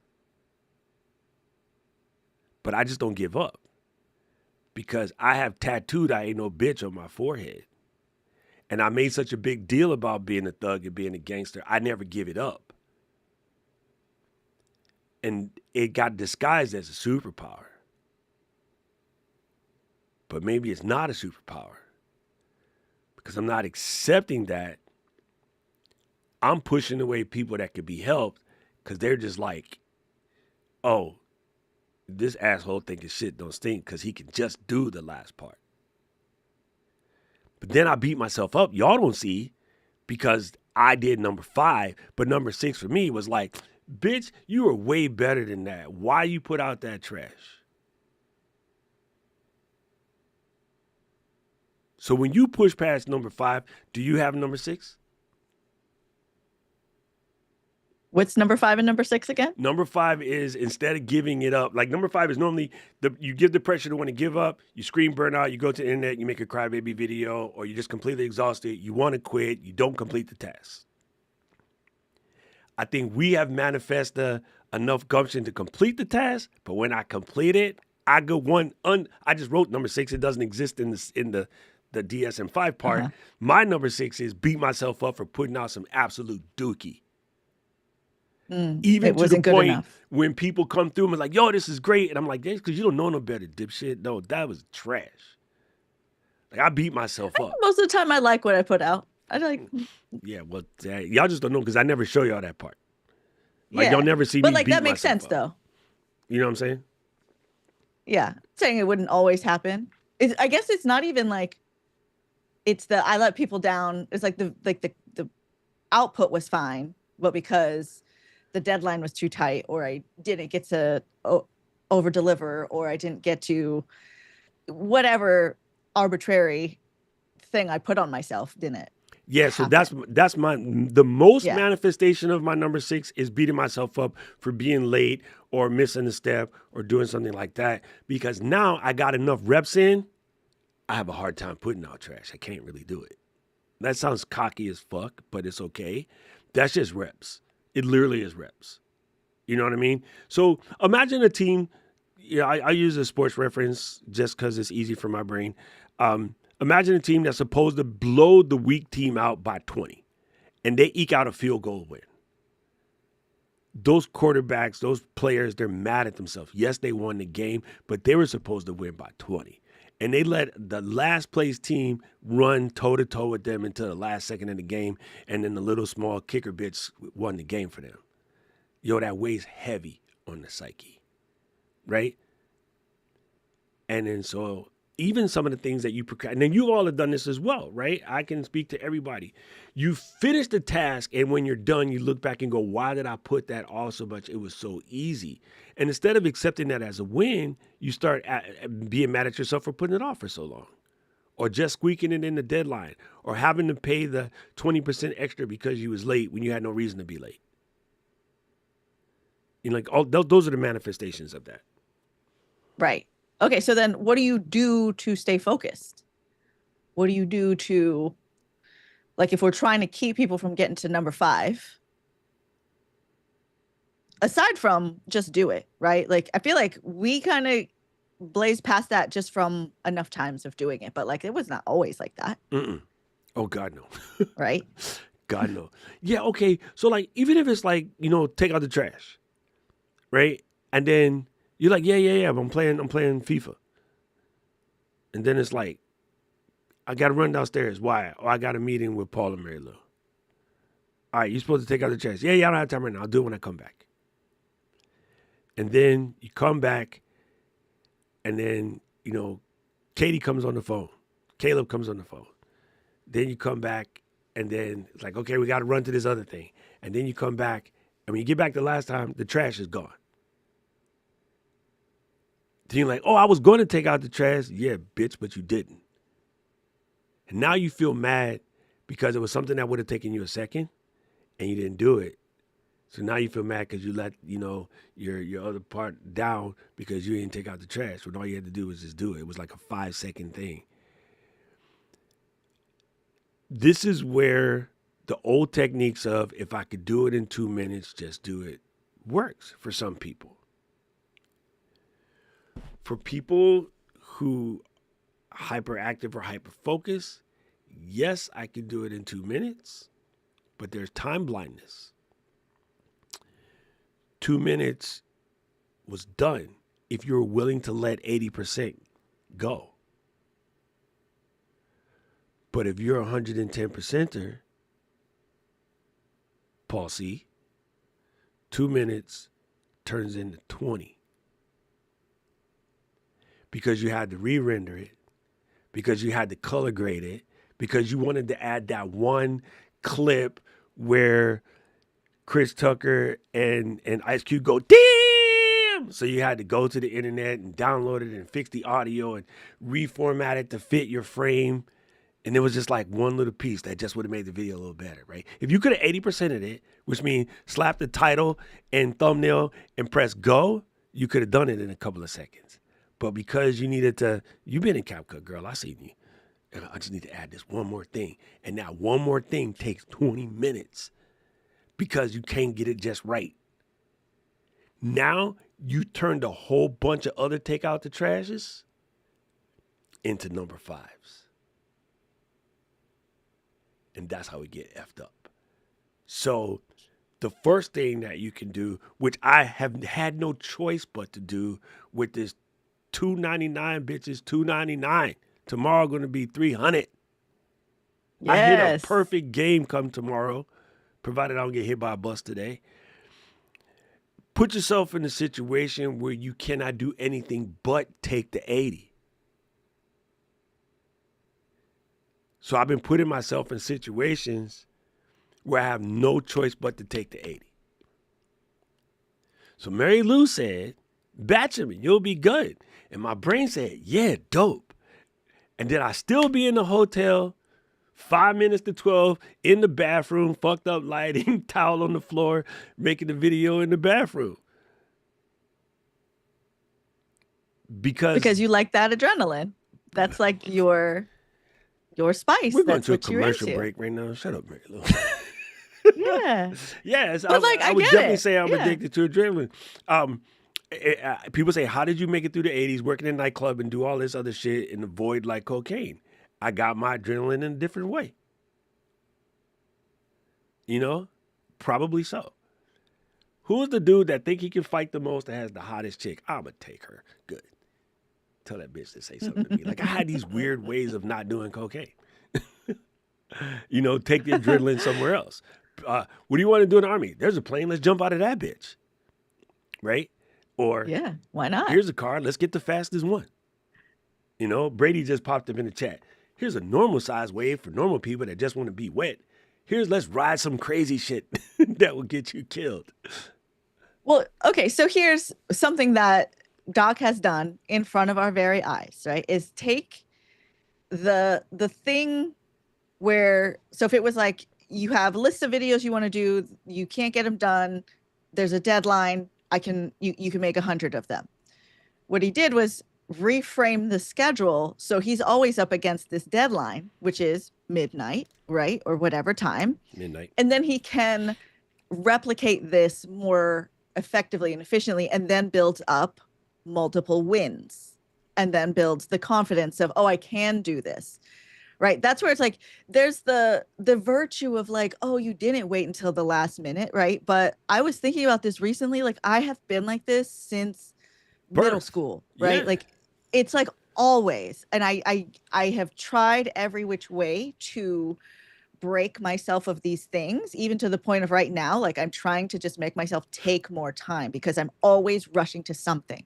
But I just don't give up. Because I have tattooed I ain't no bitch on my forehead. And I made such a big deal about being a thug and being a gangster, I never give it up. And it got disguised as a superpower. But maybe it's not a superpower. Because I'm not accepting that. I'm pushing away people that could be helped because they're just like, oh, this asshole thinking shit don't stink because he can just do the last part. But then I beat myself up. Y'all don't see because I did number 5, but number 6 for me was like, bitch, you are way better than that. Why you put out that trash? So when you push past number 5, do you have number 6? What's number 5 and number 6 again? Number 5 is instead of giving it up, like number 5 is normally you give the pressure to want to give up, you scream burnout, you go to the internet, you make a crybaby video, or you're just completely exhausted, you want to quit, you don't complete the task. I think we have manifested enough gumption to complete the task, but when I complete it, I go I just wrote number 6. It doesn't exist in the DSM-5 part. My number 6 is beat myself up for putting out some absolute dookie. Even It to the wasn't good point enough. when people come through and are like, yo, this is great. And I'm like, that's because you don't know no better, dipshit. No, that was trash. Like, I beat myself up. Most of the time, I like what I put out. I like, Yeah, well, y'all just don't know because I never show y'all that part. Like, yeah. y'all never see But me like beat that makes myself sense up. though. You know what I'm saying? Yeah, saying it wouldn't always happen. I guess it's not even like it's the I let people down. It's like the output was fine, but because the deadline was too tight, or I didn't get to over deliver, or I didn't get to whatever arbitrary thing I put on myself, didn't. Yeah, so happen. that's the most Yeah. manifestation of my number 6 is beating myself up for being late or missing a step or doing something like that, because now I got enough reps in. I have a hard time putting out trash. I can't really do it. That sounds cocky as fuck, but it's okay. That's just reps. It literally is reps. You know what I mean? So imagine a team. Yeah, I use a sports reference just because it's easy for my brain. Imagine a team that's supposed to blow the weak team out by 20, and they eke out a field goal win. Those quarterbacks, those players, they're mad at themselves. Yes, they won the game, but they were supposed to win by 20. And they let the last place team run toe-to-toe with them until the last second of the game, and then the little small kicker bitch won the game for them. Yo, that weighs heavy on the psyche, right? And then so even some of the things that you procrastinate, and then you all have done this as well, right? I can speak to everybody. You finish the task, and when you're done, you look back and go, why did I put that off so much? It was so easy. And instead of accepting that as a win, you start being mad at yourself for putting it off for so long, or just squeaking it in the deadline, or having to pay the 20% extra because you was late when you had no reason to be late. You know, like all those are the manifestations of that. Right. Okay, so then what do you do to stay focused? What do you do to, like, if we're trying to keep people from getting to number 5, aside from just do it, right? Like, I feel like we kind of blaze past that just from enough times of doing it, but like, it was not always like that. Oh, God, no. Right? God, no. Yeah, okay. So, like, even if it's like, take out the trash, right? And then you're like, yeah, but I'm playing FIFA. And then it's like, I got to run downstairs. Why? Oh, I got a meeting with Paul and Mary Lou. All right, you're supposed to take out the trash. Yeah, I don't have time right now. I'll do it when I come back. And then you come back, and then, Katie comes on the phone. Caleb comes on the phone. Then you come back, and then it's like, okay, we got to run to this other thing. And then you come back, and when you get back the last time, the trash is gone. Then you're like, oh, I was going to take out the trash. Yeah, bitch, but you didn't. And now you feel mad because it was something that would have taken you a second, and you didn't do it. So now you feel mad because you let, your other part down because you didn't take out the trash when all you had to do was just do it. It was like a 5-second thing. This is where the old techniques of if I could do it in 2 minutes, just do it, works for some people. For people who are hyperactive or hyper-focused, yes, I can do it in 2 minutes, but there's time blindness. 2 minutes was done if you're willing to let 80% go. But if you're a 110%er, Paul C, 2 minutes turns into 20. Because you had to re-render it, because you had to color grade it, because you wanted to add that one clip where Chris Tucker and Ice Cube go, damn! So you had to go to the internet and download it and fix the audio and reformat it to fit your frame. And it was just like one little piece that just would have made the video a little better, right? If you could have 80%ed it, which means slap the title and thumbnail and press go, you could have done it in a couple of seconds. But because you needed to, you've been in CapCut, girl, I seen you. I just need to add this one more thing. And now one more thing takes 20 minutes. because you can't get it just right. Now you turned a whole bunch of other take out the trashes into number fives. And that's how we get effed up. So the first thing that you can do, which I have had no choice but to do with this $2.99, bitches, $2.99. Tomorrow going to be $300. I hit a Yes. perfect game come tomorrow, provided I don't get hit by a bus today. Put yourself in a situation where you cannot do anything but take the 80. So I've been putting myself in situations where I have no choice but to take the 80. So Mary Lou said, Batcherman, you'll be good. And my brain said, yeah, dope. And then I still be in the hotel, 5 minutes to 12, in the bathroom, fucked up lighting, towel on the floor, making the video in the bathroom. Because you like that adrenaline. That's like your spice. We're going That's to a what you're commercial into. break right now. Shut up, Mary Lou. Yeah. Yes, But, like, I would get definitely it. say I'm Yeah. addicted to adrenaline. People say, how did you make it through the 80s, working in a nightclub and do all this other shit and avoid like cocaine? I got my adrenaline in a different way. You know? Probably so. Who's the dude that think he can fight the most that has the hottest chick? I'ma take her. Good. Tell that bitch to say something to me. Like, I had these weird ways of not doing cocaine. You know, take the adrenaline somewhere else. What do you want to do in the Army? There's a plane. Let's jump out of that bitch. Right? Or Yeah. Why not? here's a car. Let's get the fastest one. You know, Brady just popped up in the chat. Here's a normal size wave for normal people that just want to be wet. Here's let's ride some crazy shit that will get you killed. Well, okay, so here's something that Doc has done in front of our very eyes, right? Is take the thing where, so if it was like you have a list of videos you want to do, you can't get them done, there's a deadline, you can make 100 of them. What he did was reframe the schedule so he's always up against this deadline, which is midnight, right? Or whatever time. Midnight. And then he can replicate this more effectively and efficiently, and then builds up multiple wins, and then builds the confidence of, oh, I can do this. Right. That's where it's like there's the virtue of like, oh, you didn't wait until the last minute. Right. But I was thinking about this recently. Like, I have been like this since middle Birth. school. Right. Yeah. Like, it's like always. And I have tried every which way to break myself of these things, even to the point of right now, like I'm trying to just make myself take more time because I'm always rushing to something.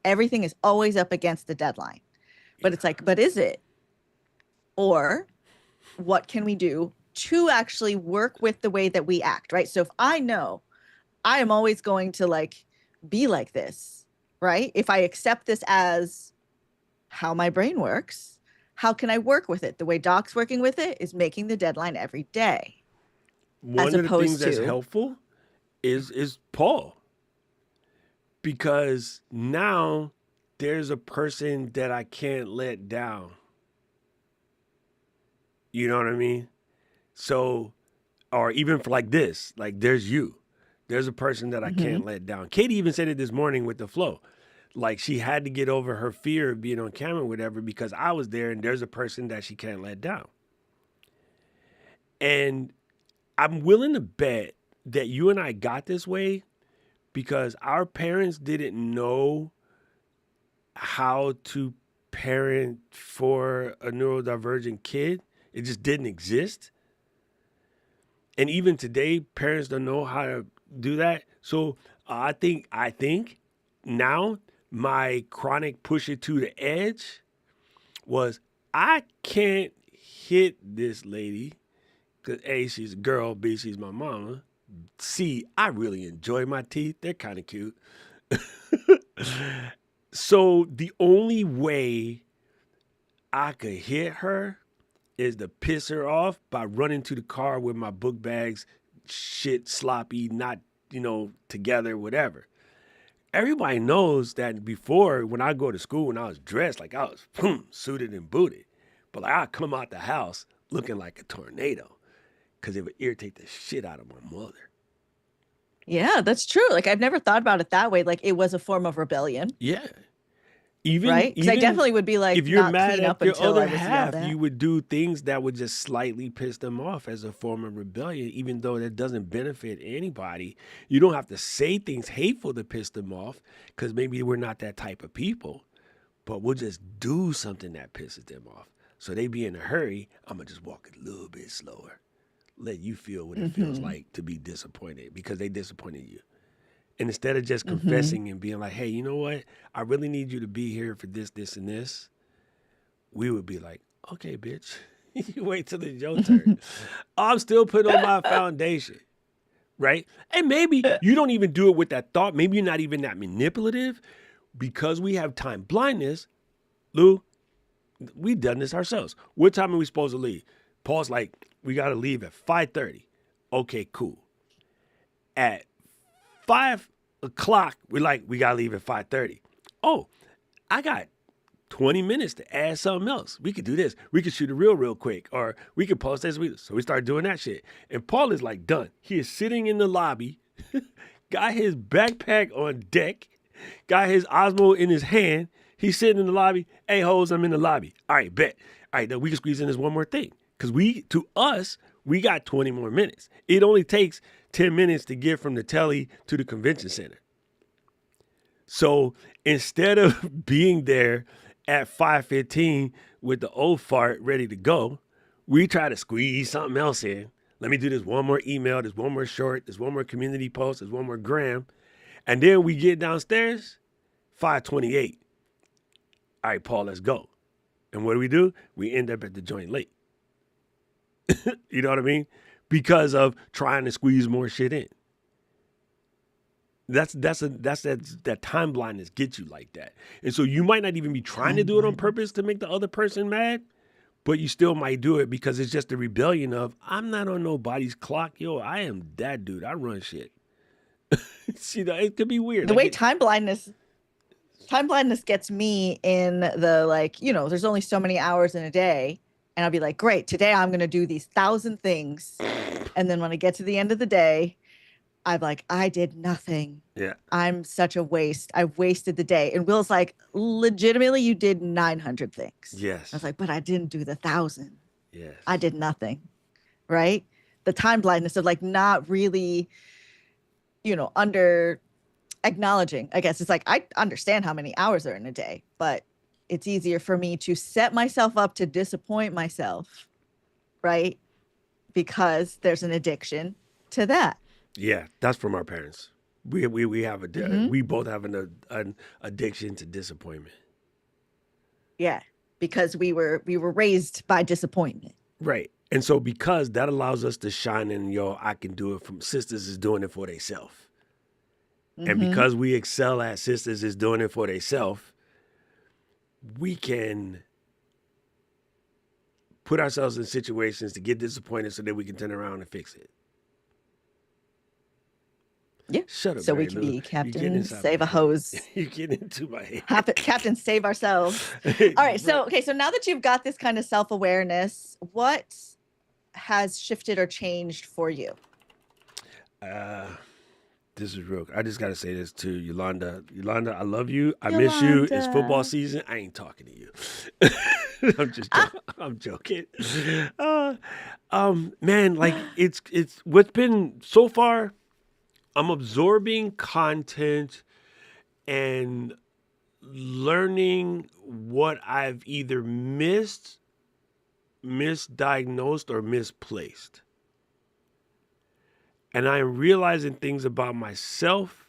Everything is always up against the deadline. But it's like, but is it? Or what can we do to actually work with the way that we act, right? So if I know I am always going to like be like this, right? If I accept this as how my brain works, how can I work with it? The way Doc's working with it is making the deadline every day. One of the things that's helpful is Paul. Because now there's a person that I can't let down. You know what I mean? So, or even for like this, like there's you. There's a person that I can't let down. Katie even said it this morning with the flow. Like she had to get over her fear of being on camera or whatever because I was there and there's a person that she can't let down. And I'm willing to bet that you and I got this way because our parents didn't know how to parent for a neurodivergent kid. It just didn't exist. And even today, parents don't know how to do that. So I think now my chronic push it to the edge was I can't hit this lady because A, she's a girl, B, she's my mama. C, I really enjoy my teeth. They're kind of cute. So the only way I could hit her is to piss her off by running to the car with my book bags, shit sloppy, not, together, whatever. Everybody knows that before, when I go to school, when I was dressed, like I was suited and booted. But like I come out the house looking like a tornado. because it would irritate the shit out of my mother. Yeah, that's true. Like I've never thought about it that way. Like it was a form of rebellion, Yeah. Even right? Because I definitely would be like if you're not mad clean up at your until I other was yelled half, at. you would do things that would just slightly piss them off as a form of rebellion, even though that doesn't benefit anybody. You don't have to say things hateful to piss them off because maybe we're not that type of people, but we'll just do something that pisses them off. So they be in a hurry. I'm going to just walk a little bit slower, let you feel what it feels like to be disappointed because they disappointed you. And instead of just confessing and being like, hey, you know what? I really need you to be here for this, this, and this. We would be like, okay, bitch, you wait till it's your turn. I'm still putting on my foundation, right? And maybe you don't even do it with that thought. Maybe you're not even that manipulative because we have time blindness. Lou, we done this ourselves. What time are we supposed to leave? Paul's like, we got to leave at 5:30. Okay, cool. At 5 o'clock, we're like, we got to leave at 5:30. Oh, I got 20 minutes to add something else. We could do this. We could shoot a reel real quick, or we could post this. So we started doing that shit. And Paul is like done. He is sitting in the lobby, got his backpack on deck, got his Osmo in his hand. He's sitting in the lobby. Hey, hoes, I'm in the lobby. All right, bet. All right, then we can squeeze in this one more thing. Because we got 20 more minutes. It only takes 10 minutes to get from the telly to the convention center. So instead of being there at 5:15 with the old fart ready to go, we try to squeeze something else in. Let me do this one more email, this one more short, this one more community post, this one more gram. And then we get downstairs, 5:28. All right, Paul, let's go. And what do? We end up at the joint late. You know what I mean? Because of trying to squeeze more shit in. That time blindness gets you like that. And so you might not even be trying to do it on purpose to make the other person mad, but you still might do it because it's just a rebellion of, I'm not on nobody's clock. Yo, I am that dude. I run shit. See, it could be weird. The way time blindness gets me in the like, there's only so many hours in a day. And I'll be like, great, today I'm going to do these 1,000 things. And then when I get to the end of the day, I'm like, I did nothing. Yeah. I'm such a waste. I wasted the day. And Will's like, legitimately, you did 900 things. Yes. I was like, but I didn't do the 1,000. Yes. I did nothing. Right? The time blindness of like not really, under acknowledging. I guess it's like, I understand how many hours are in a day, but it's easier for me to set myself up to disappoint myself. Right? Because there's an addiction to that. Yeah, that's from our parents. We have we both have an addiction to disappointment. Yeah, because we were raised by disappointment. Right. And so because that allows us to shine in, I can do it from sisters is doing it for themselves. And because we excel at sisters is doing it for themselves, we can put ourselves in situations to get disappointed so that we can turn around and fix it. Yeah. Shut up. So Barry we can Lou. be Captain Save a Hose. You're getting into my head. Captain Save Ourselves. All right. So now that you've got this kind of self-awareness, what has shifted or changed for you? This is real. I just got to say this to Yolanda. Yolanda, I love you. I miss you. It's football season. I ain't talking to you. I'm just joking. I'm joking. Man, like it's what's been so far, I'm absorbing content and learning what I've either misdiagnosed, or misplaced. And I'm realizing things about myself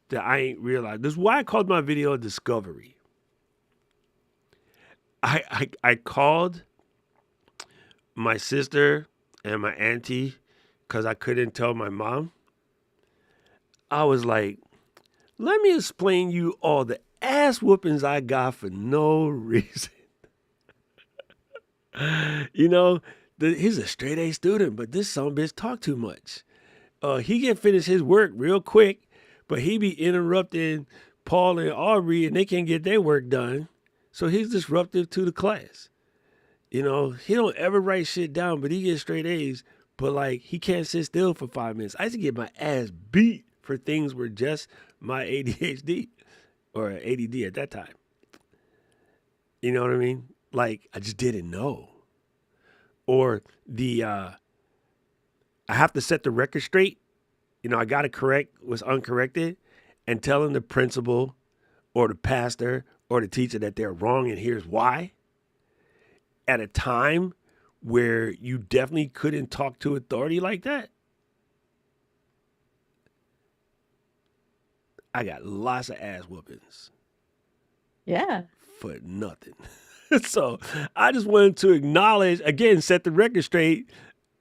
that I ain't realized. This is why I called my video Discovery. I called my sister and my auntie because I couldn't tell my mom. I was like, let me explain you all the ass whoopings I got for no reason. He's a straight A student, but this son bitch talk too much. He can finish his work real quick, but he be interrupting Paul and Aubrey, and they can't get their work done. So he's disruptive to the class. He don't ever write shit down, but he gets straight A's. But like he can't sit still for 5 minutes. I used to get my ass beat for things were just my ADHD or ADD at that time. You know what I mean? Like I just didn't know. Or the I have to set the record straight. I got to correct what's uncorrected and telling the principal or the pastor or the teacher that they're wrong and here's why. At a time where you definitely couldn't talk to authority like that. I got lots of ass whoopings Yeah. for nothing. So I just wanted to acknowledge, again, set the record straight.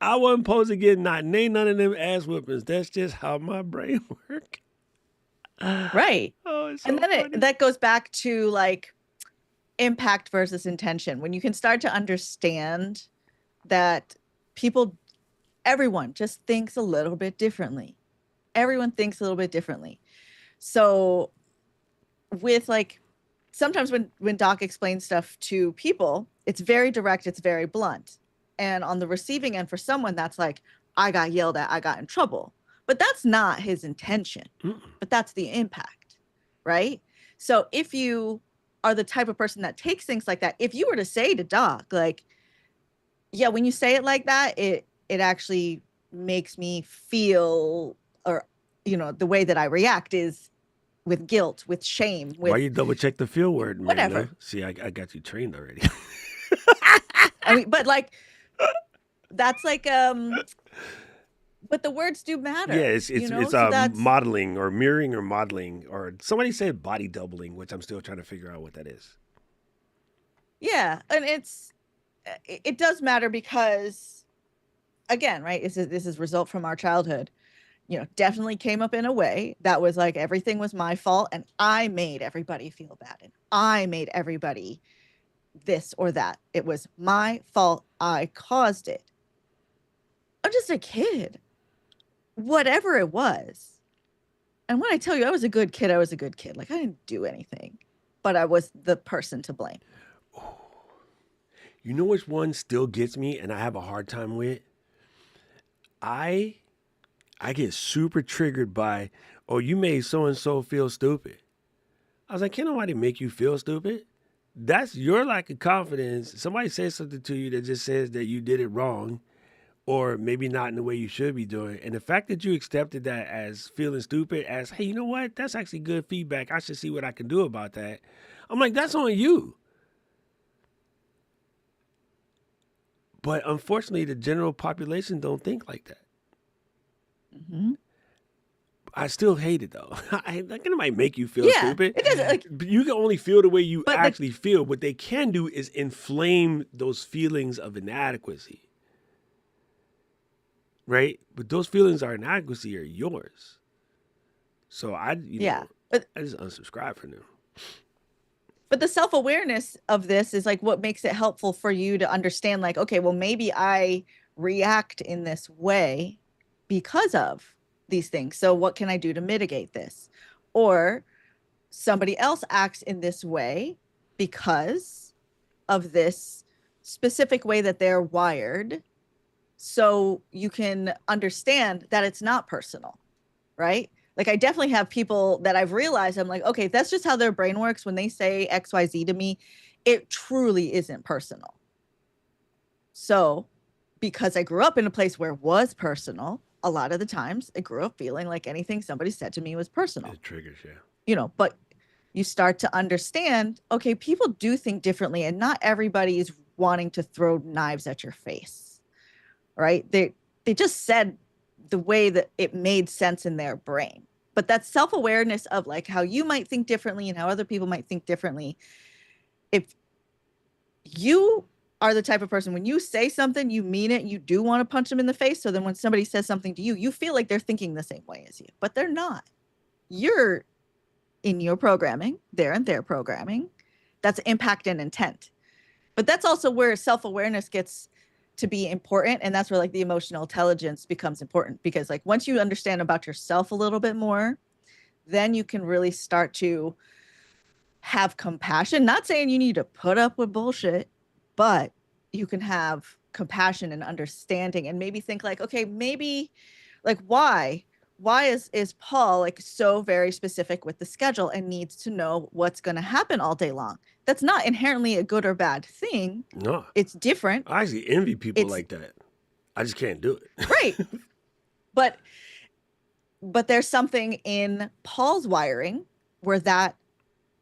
I wasn't supposed to get none of them ass whoopings. That's just how my brain works. Right. Oh, it's so And then funny. that goes back to like impact versus intention. When you can start to understand that everyone just thinks a little bit differently. Everyone thinks a little bit differently. So with like sometimes when Doc explains stuff to people, it's very direct, it's very blunt. And on the receiving end for someone that's like, I got yelled at, I got in trouble. But that's not his intention. Mm-mm. But that's the impact, right? So if you are the type of person that takes things like that, if you were to say to Doc, like, yeah, when you say it like that, it actually makes me feel, or the way that I react is with guilt, with shame, Why with you double check the field word, Mary whatever. Lou? See, I got you trained already. I mean, but like that's like but the words do Yeah, matter, it's so that's modeling or mirroring or modeling or somebody said body doubling, which I'm still trying to figure out what that is. yeah, and it does matter because again, right, this is result from our childhood. Definitely came up in a way that was like everything was my fault and I made everybody feel bad and I made everybody this or that. It was my fault. I caused it. I'm just a kid. Whatever it was. And when I tell you I was a good kid, I was a good kid. Like I didn't do anything, but I was the person to blame. You know which one still gets me and I have a hard time with? I I get super triggered by, oh, you made so and so feel stupid. I was like, can't nobody make you feel stupid? That's your lack of confidence. Somebody says something to you that just says that you did it wrong or maybe not in the way you should be doing. And the fact that you accepted that as feeling stupid, as, hey, you know what? That's actually good feedback. I should see what I can do about that. I'm like, that's on you. But unfortunately, the general population don't think like that. Mm-hmm. I still hate it though. That might make you feel Yeah, stupid. it doesn't like, You can only feel the way you but actually feel. What they can do is inflame those feelings of inadequacy. Right? But those feelings of inadequacy are yours. So yeah, but I just unsubscribe from them. but the self-awareness of this is like what makes it helpful for you to understand like, okay, well maybe I react in this way because of these things. So what can I do to mitigate this? Or somebody else acts in this way because of this specific way that they're wired. So you can understand that it's not personal, right? Like I definitely have people that I've realized I'm like, okay, that's just how their brain works. When they say XYZ to me, it truly isn't personal. So because I grew up in a place where it was personal, a lot of the times I grew up feeling like anything somebody said to me was personal. It triggers, yeah. But you start to understand, okay, people do think differently and not everybody is wanting to throw knives at your face, right? They just said the way that it made sense in their brain. But that self-awareness of like how you might think differently and how other people might think differently. If you are the type of person, when you say something, you mean it, you do want to punch them in the face. So then when somebody says something to you, you feel like they're thinking the same way as you, but they're not. You're in your programming, they're in their programming. That's impact and intent. But that's also where self-awareness gets to be important. And that's where like the emotional intelligence becomes important, because like once you understand about yourself a little bit more, then you can really start to have compassion. Not saying you need to put up with bullshit, but you can have compassion and understanding, and maybe think like, okay, maybe like why is Paul like so very specific with the schedule and needs to know what's going to happen all day long? That's not inherently a good or bad thing. No, It's different. I actually envy people It's like that. I just can't do it. right. But there's something in Paul's wiring where that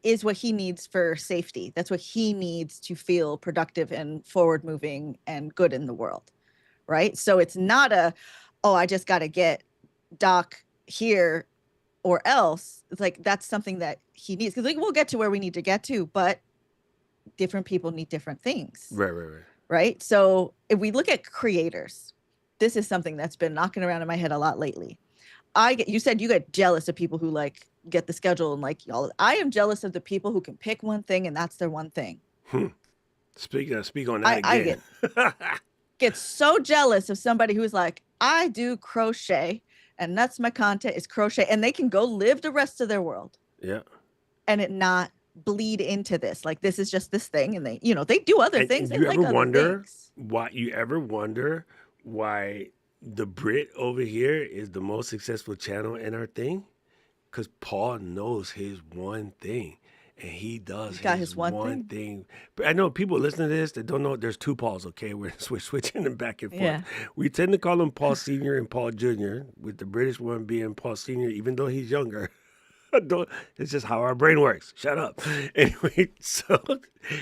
is what he needs for safety. That's what he needs to feel productive and forward moving and good in the world. Right. So it's not oh, I just got to get Doc here or else. It's like that's something that he needs, because like, we'll get to where we need to get to, but different people need different things. Right. Right. So if we look at creators, this is something that's been knocking around in my head a lot lately. You said you get jealous of people who like get the schedule and like y'all. I am jealous of the people who can pick one thing and that's their one thing. Speak on that I again. get so jealous of somebody who's like, I do crochet and that's my content is crochet, and they can go live the rest of their world. Yeah. And it not bleed into this. Like this is just this thing, and they, they do other things. They You like ever other wonder things. why the Brit over here is the most successful channel in our thing? Because Paul knows his one thing, and he does He's got his one thing. But I know people listening to this that don't know there's two Pauls, okay? We're switching them back and forth. Yeah. We tend to call him Paul Sr. and Paul Jr., with the British one being Paul Sr., even though he's younger. It's just how our brain works. Shut up. Anyway, so,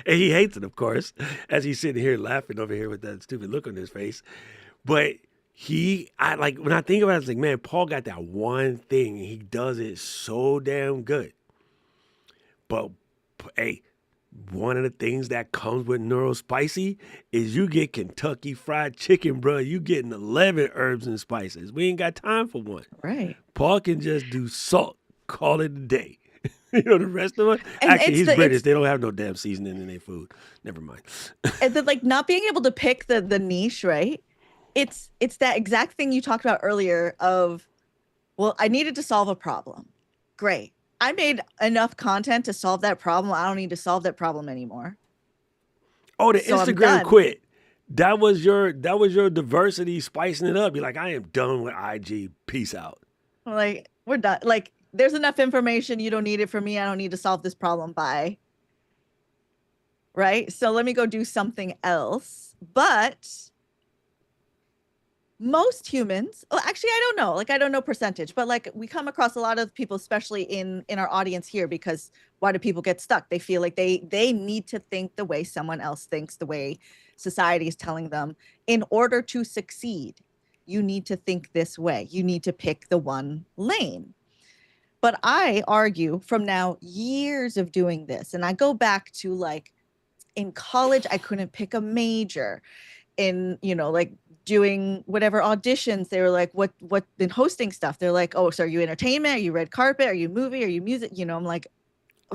and he hates it, of course, as he's sitting here laughing over here with that stupid look on his face. But I like, when I think about it, it's like, man, Paul got that one thing and he does it so damn good. But hey, one of the things that comes with Neurospicy is you get Kentucky Fried Chicken, bro. You getting 11 herbs and spices. We ain't got time for one. Right. Paul can just do salt, call it a day. The rest of us, And actually, he's British. They don't have no damn seasoning in their food. Never mind. And then like not being able to pick the niche, right? It's that exact thing you talked about earlier of, well, I needed to solve a problem. Great. I made enough content to solve that problem. I don't need to solve that problem anymore. Oh, the So I'm Instagram done. quit. That was your diversity spicing it up. You're like, I am done with IG. Peace out. Like, we're done. Like, there's enough information. You don't need it from me. I don't need to solve this problem. Bye. Right? So let me go do something else. But most humans, well, actually, I don't know. Like, I don't know percentage, but like we come across a lot of people, especially in our audience here, because why do people get stuck? They feel like they need to think the way someone else thinks, the way society is telling them. In order to succeed, you need to think this way. You need to pick the one lane. But I argue from now years of doing this, and I go back to like in college, I couldn't pick a major. In, like doing whatever auditions, they were like, what in hosting stuff, they're like, oh, so are you entertainment, are you red carpet, are you movie, are you music? I'm like,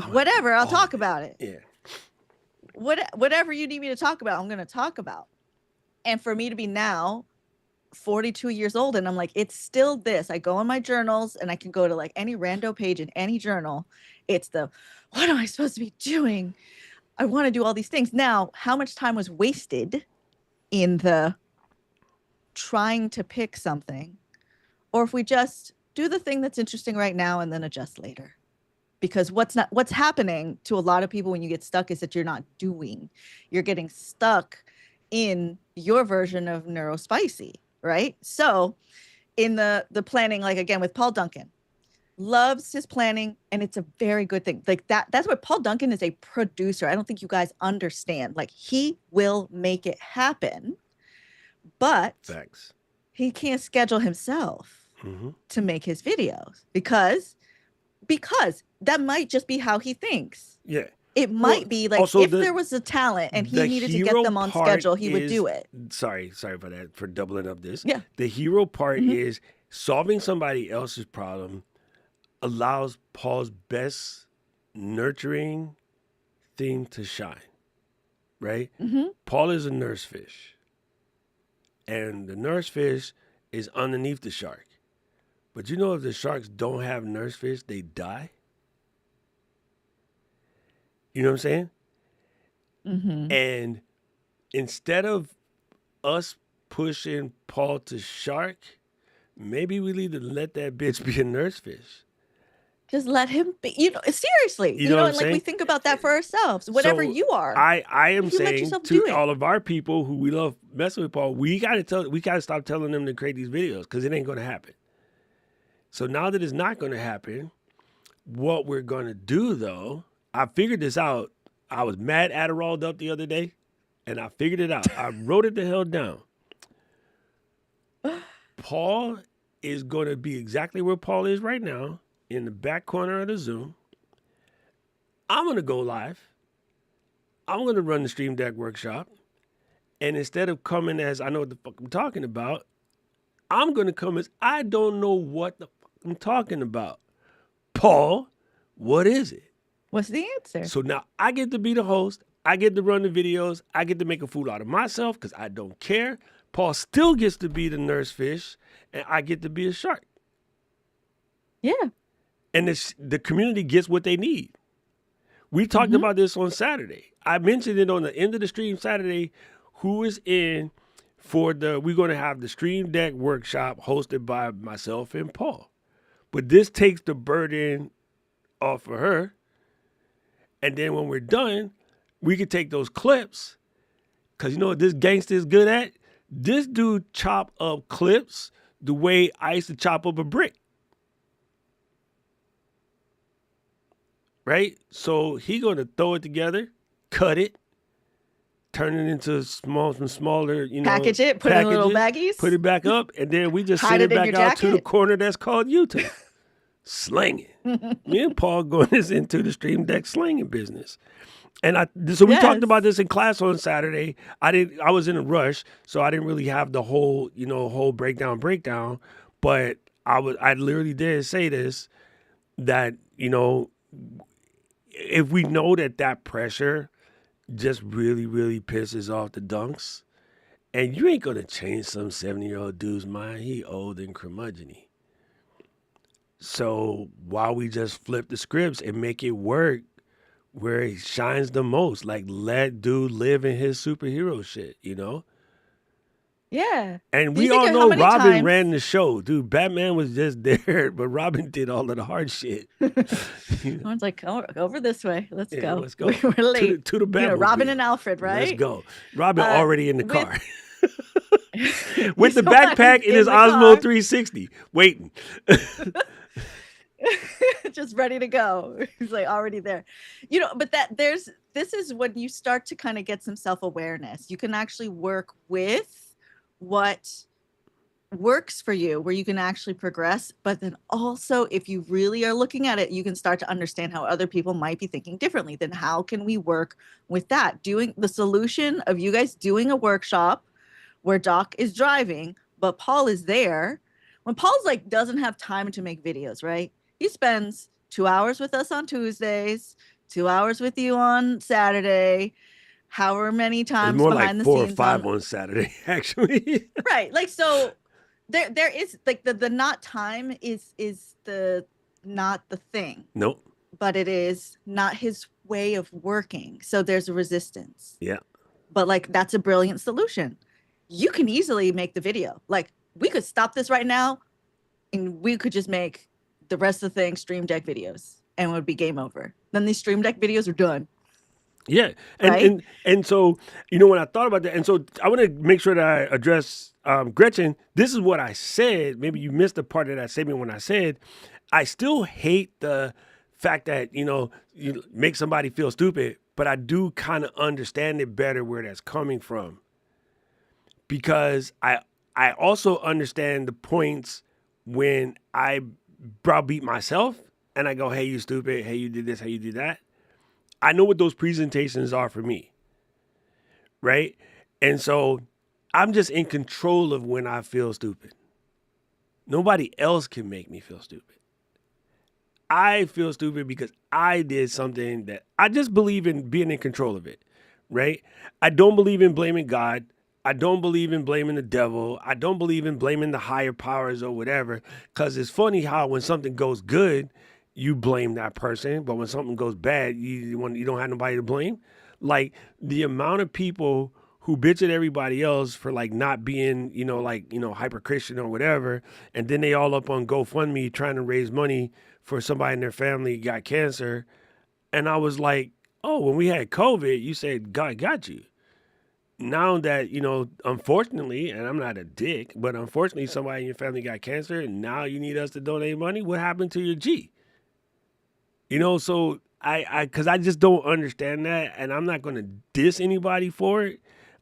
whatever, I'll talk about it. Yeah. Whatever you need me to talk about, I'm going to talk about. And for me to be now 42 years old and I'm like, it's still this. I go on my journals and I can go to like any rando page in any journal. It's the, what am I supposed to be doing? I want to do all these things. Now, how much time was wasted in the trying to pick something, or if we just do the thing that's interesting right now and then adjust later? Because what's happening to a lot of people when you get stuck is that you're not doing. You're getting stuck in your version of Neurospicy, right? So in the planning, like again with Paul Duncan, loves his planning, and it's a very good thing. Like that's what Paul Duncan is, a producer. I don't think you guys understand. Like he will make it happen, but Facts. he can't schedule himself to make his videos because that might just be how he thinks. Yeah. It might be like if there was a talent and he needed to get them on schedule, he would do it. Sorry for that, for doubling up this. Yeah. The hero part is solving somebody else's problem allows Paul's best nurturing thing to shine, right? Paul is a nurse fish, and the nurse fish is underneath the shark. But if the sharks don't have nurse fish, they die. You know what I'm saying? And instead of us pushing Paul to shark, maybe we need to let that bitch be a nurse fish. Just let him be. Seriously. You know what I'm And like we saying? think about that for ourselves. Whatever So you are, I am if you let saying yourself to do it. all of our people who we love messing with Paul, we gotta stop telling them to create these videos because it ain't gonna happen. So now that it's not gonna happen, what we're gonna do though, I figured this out. I was mad Adderalled up the other day, and I figured it out. I wrote it the hell down. Paul is gonna be exactly where Paul is right now, in the back corner of the Zoom. I'm gonna go live. I'm gonna run the Stream Deck workshop. And instead of coming as I know what the fuck I'm talking about, I'm gonna come as I don't know what the fuck I'm talking about. Paul, what is it? What's the answer? So now I get to be the host. I get to run the videos. I get to make a fool out of myself because I don't care. Paul still gets to be the nurse fish, and I get to be a shark. Yeah. And the community gets what they need. We talked about this on Saturday. I mentioned it on the end of the stream Saturday. Who is in for we're going to have the Stream Deck workshop hosted by myself and Paul. But this takes the burden off of her. And then when we're done, we can take those clips. Because you know what this gangster is good at? This dude chop up clips the way I used to chop up a brick. Right? So he going to throw it together, cut it, turn it into some smaller, Package it, put it in little packages, baggies. put it back up, and then we just Hide send it it in back your out to the jacket. corner that's called YouTube. Slanging. Me and Paul going into the Stream Deck slanging business. And so we talked about this in class on Saturday. I was in a rush, so I didn't really have the whole breakdown. But I literally did say this, that, if we know that pressure just really, really pisses off the dunks, and you ain't gonna change some 70-year-old dude's mind. He old and curmudgeon-y. So why we just flip the scripts and make it work where he shines the most? Like, let dude live in his superhero shit, Yeah. And Do you we think all of how know many Robin times- ran the show, dude. Batman was just there, but Robin did all of the hard shit. Everyone's like, over this way. Let's Yeah, go. let's go. We're late. To the Batmobile. Robin and Alfred, right? Let's go. Robin already in the car. With With the backpack in his Osmo 360, waiting. Just ready to go. He's like already there. But this is when you start to kind of get some self-awareness. You can actually work with what works for you, where you can actually progress. But then also, if you really are looking at it, you can start to understand how other people might be thinking differently. Then how can we work with that? Doing the solution of you guys doing a workshop where Doc is driving, but Paul is there. When Paul's like doesn't have time to make videos, right? He spends 2 hours with us on Tuesdays, 2 hours with you on Saturday, however many times It's more behind like the 4 or scenes 5 on Saturday, actually. right. Like, so there is like the not time is the not the thing, Nope. but it is not his way of working. So there's a resistance. Yeah. But like that's a brilliant solution. You can easily make the video. Like we could stop this right now and we could just make the rest of the thing Stream Deck videos and it would be game over. Then these Stream Deck videos are done. Yeah. And Right? and so, when I thought about that, and so I want to make sure that I address Gretchen. This is what I said. Maybe you missed the part of that statement when I said, I still hate the fact that, you make somebody feel stupid, but I do kind of understand it better where that's coming from. Because I also understand the points when I browbeat myself and I go, hey, you stupid. Hey, you did this. Hey, you did that. I know what those presentations are for me. Right? And so I'm just in control of when I feel stupid. Nobody else can make me feel stupid. I feel stupid because I did something that I just believe in being in control of it. Right? I don't believe in blaming God. I don't believe in blaming the devil. I don't believe in blaming the higher powers or whatever. Because it's funny how when something goes good, you blame that person. But when something goes bad, you don't have nobody to blame. Like the amount of people who bitch at everybody else for like not being, hyper Christian or whatever, and then they all up on GoFundMe trying to raise money for somebody in their family who got cancer. And I was like, oh, when we had COVID, you said God got you. Now that, unfortunately, and I'm not a dick, but unfortunately somebody in your family got cancer and now you need us to donate money, what happened to your G? So because I just don't understand that, and I'm not going to diss anybody for it.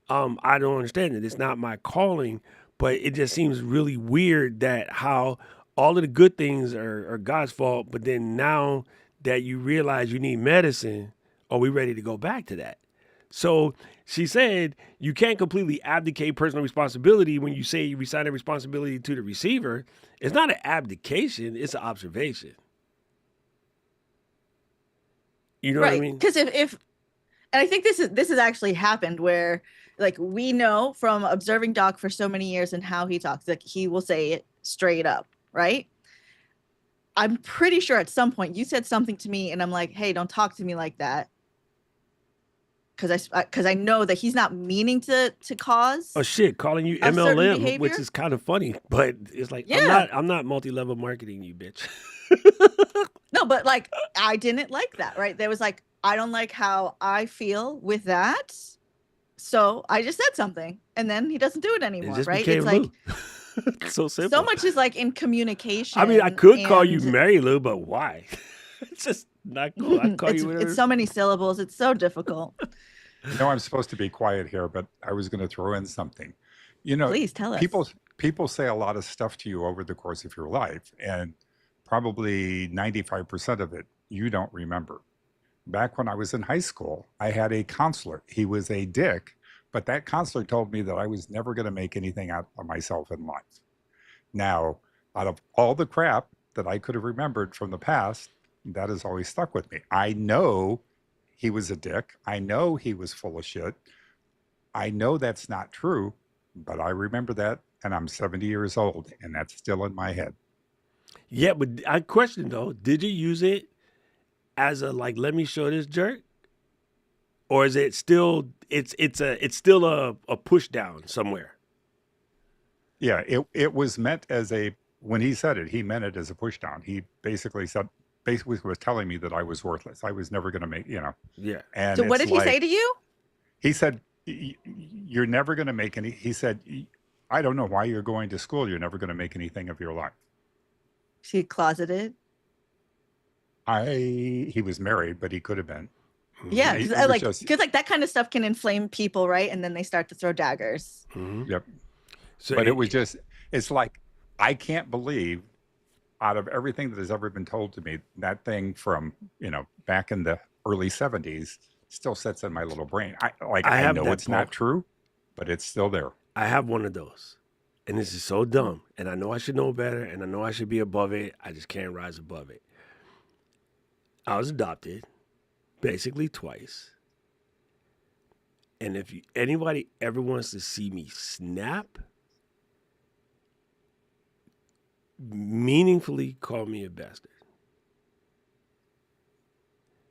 I don't understand it. It's not my calling, but it just seems really weird that how all of the good things are God's fault, but then now that you realize you need medicine, are we ready to go back to that? So she said you can't completely abdicate personal responsibility when you say you resign the responsibility to the receiver. It's not an abdication; it's an observation. You know what I Right. mean? Because if and I think this has actually happened where like we know from observing Doc for so many years and how he talks, like he will say it straight up, right? I'm pretty sure at some point you said something to me and I'm like, hey, don't talk to me like that. Because I know that he's not meaning to Oh cause shit, calling you a certain MLM, which behavior. is kind of funny, but it's like Yeah. I'm not multi-level marketing you, bitch. No, but like I didn't like that, right? There was like, I don't like how I feel with that. So I just said something and then he doesn't do it It anymore, just right? It's became like Lou. So so simple. much is like in I mean, I communication could call you and Mary Lou, but why? It's just not cool. I'd call you it's whatever. so many syllables. It's so difficult. I'm supposed to be quiet here, but I was going to throw in something. You know, Please tell us. people say a lot of stuff to you over the course of your life, and probably 95% of it you don't remember. Back when I was in high school, I had a counselor. He was a dick, but that counselor told me that I was never going to make anything out of myself in life. Now, out of all the crap that I could have remembered from the past, that has always stuck with me. I know he was a dick. I know he was full of shit. I know that's not true, but I remember that and I'm 70 years old and that's still in my head. Yeah, but I question though, did you use it as a like let me show this jerk? Or is it still it's still a push down somewhere? Yeah, it was meant as a, when he said it, he meant it as a push down. He basically was telling me that I was worthless. I was never going to make. Yeah. And So what it's did he say like, to you? he said, You're never going to make any." He said, "I don't know why you're going to school. You're never going to make anything of your life." She closeted. He was married, but he could have been. Yeah, Mm-hmm. because It was like just, because like that kind of stuff can inflame people, right? And then they start to throw daggers. Mm-hmm. yep. So But it was just, it's like, I can't believe out of everything that has ever been told to me, that thing from, back in the early 70s still sits in my little brain. I I have know that, it's Paul. not true, but it's still there. I have one of those. And this is so dumb. And I know I should know better and I know I should be above it. I just can't rise above it. I was adopted basically twice. And if anybody ever wants to see me snap, meaningfully call me a bastard.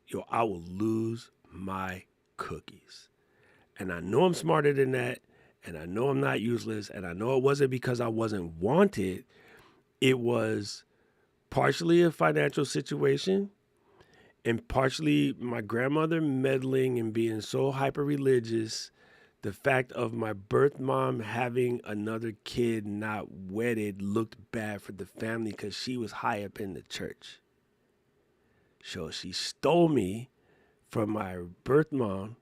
Yo, I will lose my cookies. And I know I'm smarter than that. And I know I'm not useless. And I know it wasn't because I wasn't wanted. It was partially a financial situation and partially my grandmother meddling and being so hyper religious. The fact of my birth mom having another kid not wedded looked bad for the family because she was high up in the church. So she stole me from my birth mom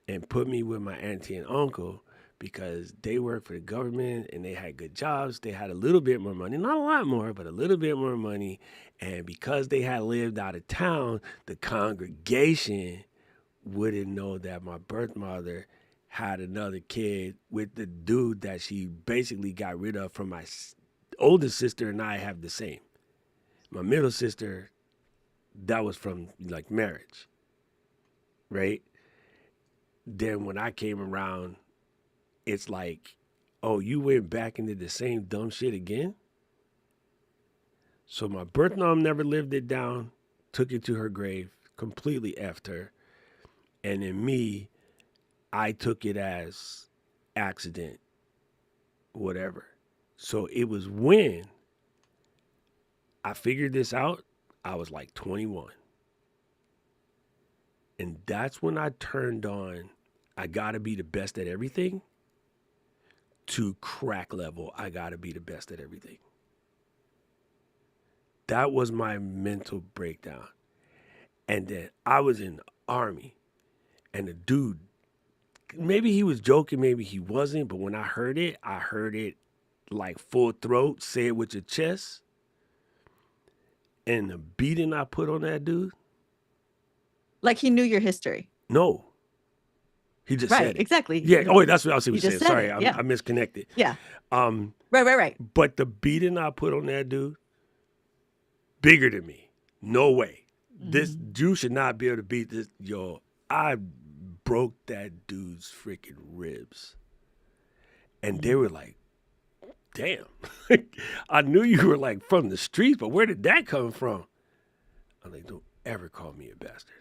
and put me with my auntie and uncle because they worked for the government and they had good jobs. They had a little bit more money, not a lot more, but a little bit more money. And because they had lived out of town, the congregation wouldn't know that my birth mother had another kid with the dude that she basically got rid of from my older sister, and I have the same. My middle sister, that was from like marriage, right? Then when I came around, it's like, oh, you went back into the same dumb shit again? So my birth mom never lived it down, took it to her grave, completely effed her. And then me, I took it as accident, whatever. So it was when I figured this out, I was like 21. And that's when I turned on, I gotta be the best at everything, to crack level, I gotta be the best at everything. That was my mental breakdown. And then I was in the army, and the dude, maybe he was joking, maybe he wasn't, but when I heard it like full throat, say it with your chest. And the beating I put on that dude, Like he knew your history. no, he just Right, said it. exactly. Yeah. Oh, wait, that's what I was He saying. just said Sorry, it. Yeah. I misconnected. Yeah. Um, Right. but the beating I put on that dude, bigger than me. No way. This Jew should not be able to beat this. Yo, I broke that dude's freaking ribs. And they were like, damn. I knew you were like from the streets, but where did that come from? I'm like, don't ever call me a bastard.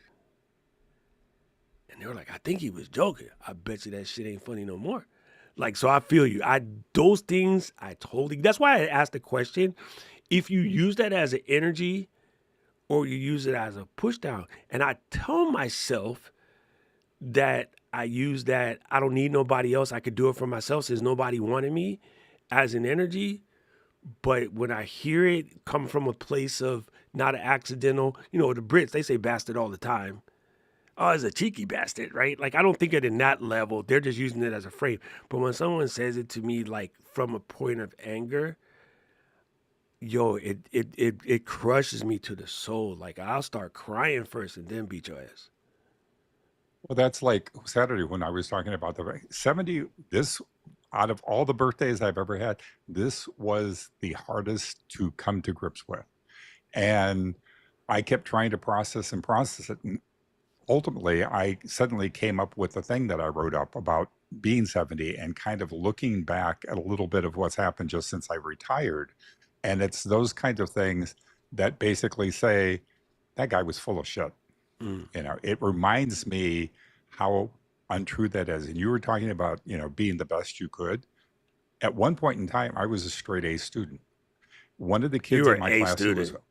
And they were like, I think he was joking. I bet you that shit ain't funny no more. Like, so I feel you. Those things, I totally, that's why I asked the question. If you use that as an energy or you use it as a push down, and I tell myself that I use that, I don't need nobody else. I could do it for myself since nobody wanted me as an energy. But when I hear it come from a place of not an accidental, the Brits, they say bastard all the time. Oh, it's a cheeky bastard, right? Like, I don't think it in that level. They're just using it as a frame. But when someone says it to me, like, from a point of anger, yo, it crushes me to the soul. Like, I'll start crying first and then beat your ass. Well, that's like Saturday when I was talking about the 70. This, out of all the birthdays I've ever had, this was the hardest to come to grips with. And I kept trying to process it. And ultimately, I suddenly came up with the thing that I wrote up about being 70 and kind of looking back at a little bit of what's happened just since I retired. And it's those kinds of things that basically say, that guy was full of shit. Mm. It reminds me how untrue that is. And you were talking about, being the best you could. At one point in time, I was a straight A student. One of the You kids were in my a class who was student.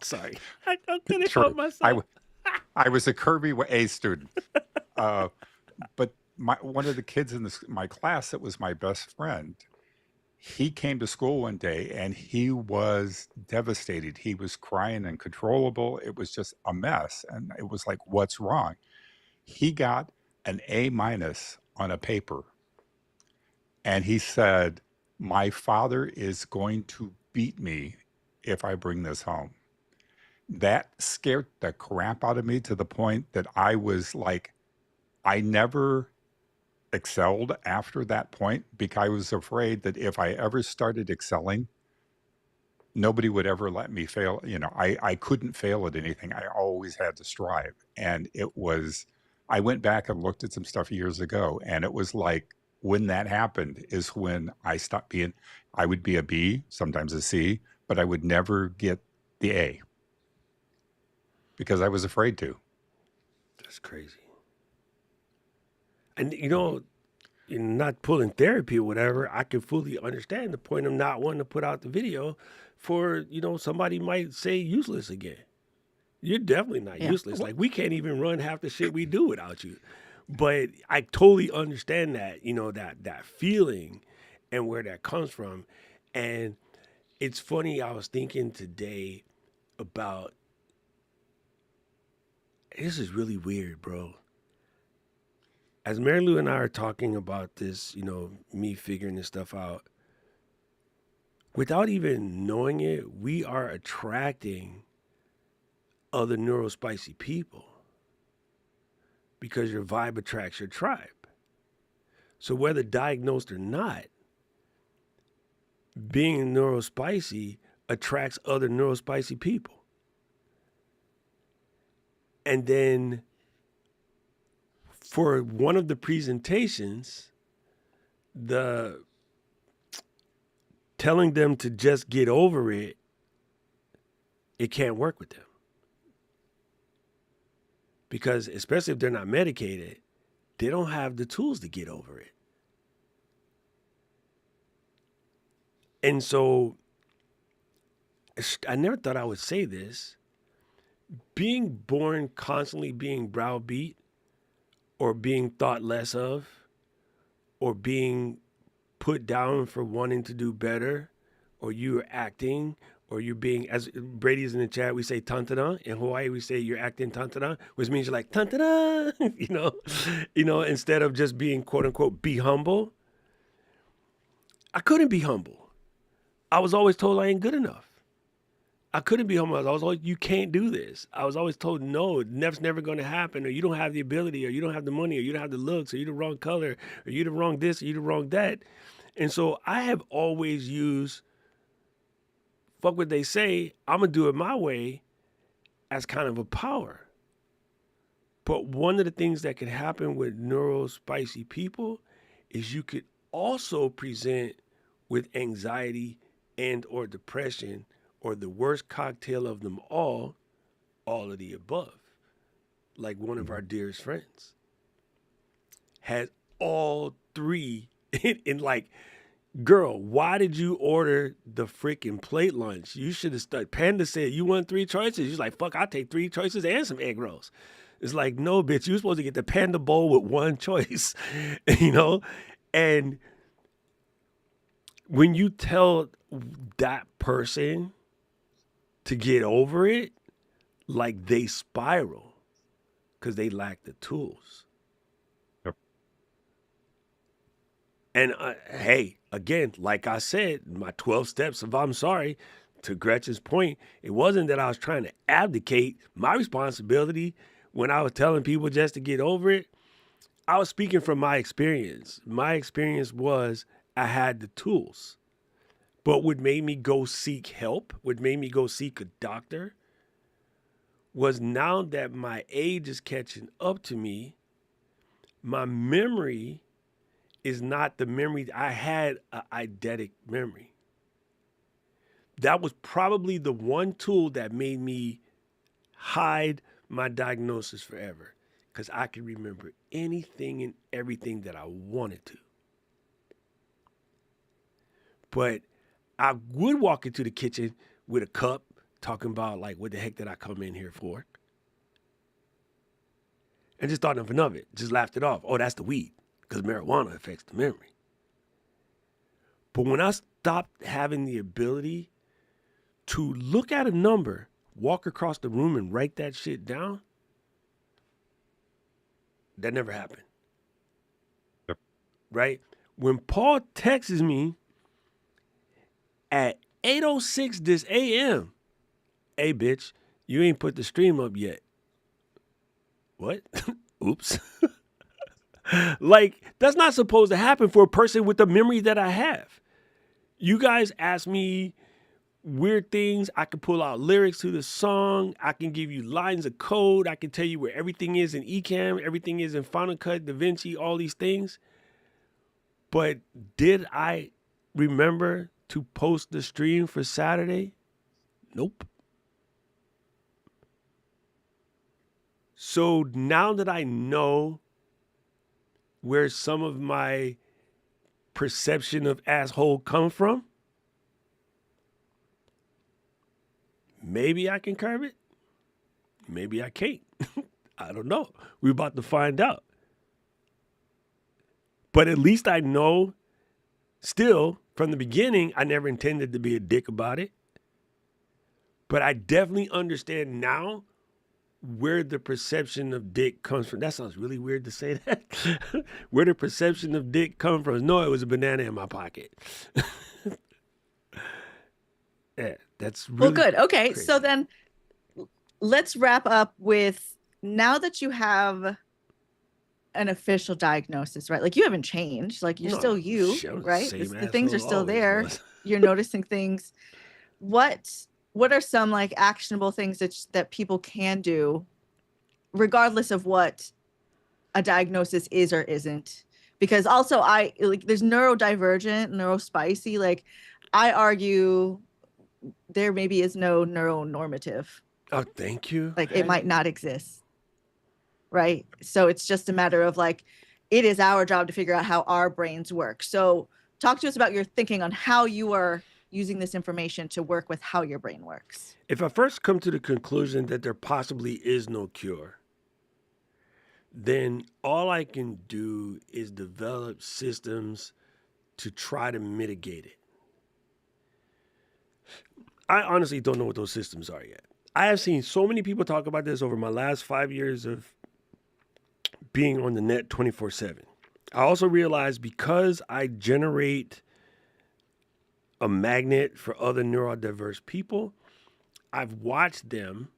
Sorry. I couldn't true. help myself. I was a curvy A student. But one of the kids in my class that was my best friend, he came to school one day and he was devastated. He was crying uncontrollable. It was just a mess. And it was like, what's wrong? He got an A- on a paper. And he said, my father is going to beat me if I bring this home. That scared the crap out of me to the point that I was like, I never excelled after that point because I was afraid that if I ever started excelling, nobody would ever let me fail. I couldn't fail at anything. I always had to strive. And I went back and looked at some stuff years ago, and it was like when that happened is when I would be a B, sometimes a C, but I would never get the A because I was afraid to. That's crazy. And, not pulling therapy or whatever, I can fully understand the point of not wanting to put out the video for, somebody might say useless again. You're definitely not Yeah. useless. Like, we can't even run half the shit we do without you. But I totally understand that, that feeling and where that comes from. And it's funny, I was thinking today about, this is really weird, bro. As Mary Lou and I are talking about this, me figuring this stuff out, without even knowing it, we are attracting other neurospicy people because your vibe attracts your tribe. So whether diagnosed or not, being neurospicy attracts other neurospicy people. And then for one of the presentations, the telling them to just get over it, it can't work with them. Because especially if they're not medicated, they don't have the tools to get over it. And so I never thought I would say this. Being born constantly being browbeat or being thought less of or being put down for wanting to do better or you are acting or you're being, as Brady's in the chat, we say tantana. In Hawaii, we say you're acting tantana, which means you're like tantana, instead of just being quote unquote, be humble. I couldn't be humble. I was always told I ain't good enough. I couldn't be humble. I was always, you can't do this. I was always told, no, that's never going to happen, or you don't have the ability, or you don't have the money, or you don't have the looks, or you're the wrong color, or you're the wrong this, or you're the wrong that. And so I have always used, fuck what they say, I'm going to do it my way as kind of a power. But one of the things that could happen with neurospicy people is you could also present with anxiety and or depression or the worst cocktail of them all of the above. Like one of our dearest friends has all three in like, girl, why did you order the freaking plate lunch? You should have stuck. Panda said you want 3 choices. You're like, fuck, I'll take 3 choices and some egg rolls. It's like, no, bitch, you're supposed to get the panda bowl with 1 choice, And when you tell that person to get over it, like they spiral because they lack the tools. Yep. And hey, again, like I said, my 12 steps of I'm sorry, to Gretchen's point, it wasn't that I was trying to abdicate my responsibility when I was telling people just to get over it. I was speaking from my experience. My experience was I had the tools. But what made me go seek help, what made me go seek a doctor, was now that my age is catching up to me, my memory is not the memory. I had an eidetic memory. That was probably the one tool that made me hide my diagnosis forever, because I could remember anything and everything that I wanted to. But I would walk into the kitchen with a cup talking about like, what the heck did I come in here for? And just thought nothing of it. Just laughed it off. Oh, that's the weed, because marijuana affects the memory. But when I stopped having the ability to look at a number, walk across the room and write that shit down, that never happened. Yep. Right? When Paul texts me at 8:06 this AM, hey, bitch, you ain't put the stream up yet. What? Oops. Like, that's not supposed to happen for a person with the memory that I have. You guys ask me weird things. I can pull out lyrics to the song. I can give you lines of code. I can tell you where everything is in Ecamm, everything is in Final Cut, DaVinci, all these things. But did I remember to post the stream for Saturday? Nope. So now that I know where some of my perception of asshole come from, maybe I can curb it. Maybe I can't. I don't know. We're about to find out. But at least I know still from the beginning, I never intended to be a dick about it. But I definitely understand now where the perception of dick comes from. That sounds really weird to say that. Where the perception of dick comes from. No, it was a banana in my pocket. Yeah, that's really Well, good. Okay, crazy. so then let's wrap up with, now that you have an official diagnosis, right? Like, you haven't changed. Like, you're No, still you, shit, I'm the right? same The things are asshole still always there. was. You're noticing things. What are some like actionable things that people can do, regardless of what a diagnosis is or isn't? Because also, I like, there's neurodivergent, neurospicy. Like, I argue there maybe is no neuronormative. Oh, thank you. Like, it might not exist, right? So it's just a matter of like, it is our job to figure out how our brains work. So talk to us about your thinking on how you are using this information to work with how your brain works. If I first come to the conclusion that there possibly is no cure, then all I can do is develop systems to try to mitigate it. I honestly don't know what those systems are yet. I have seen so many people talk about this over my last 5 years of being on the net 24/7. I also realized because I generate a magnet for other neurodiverse people, I've watched them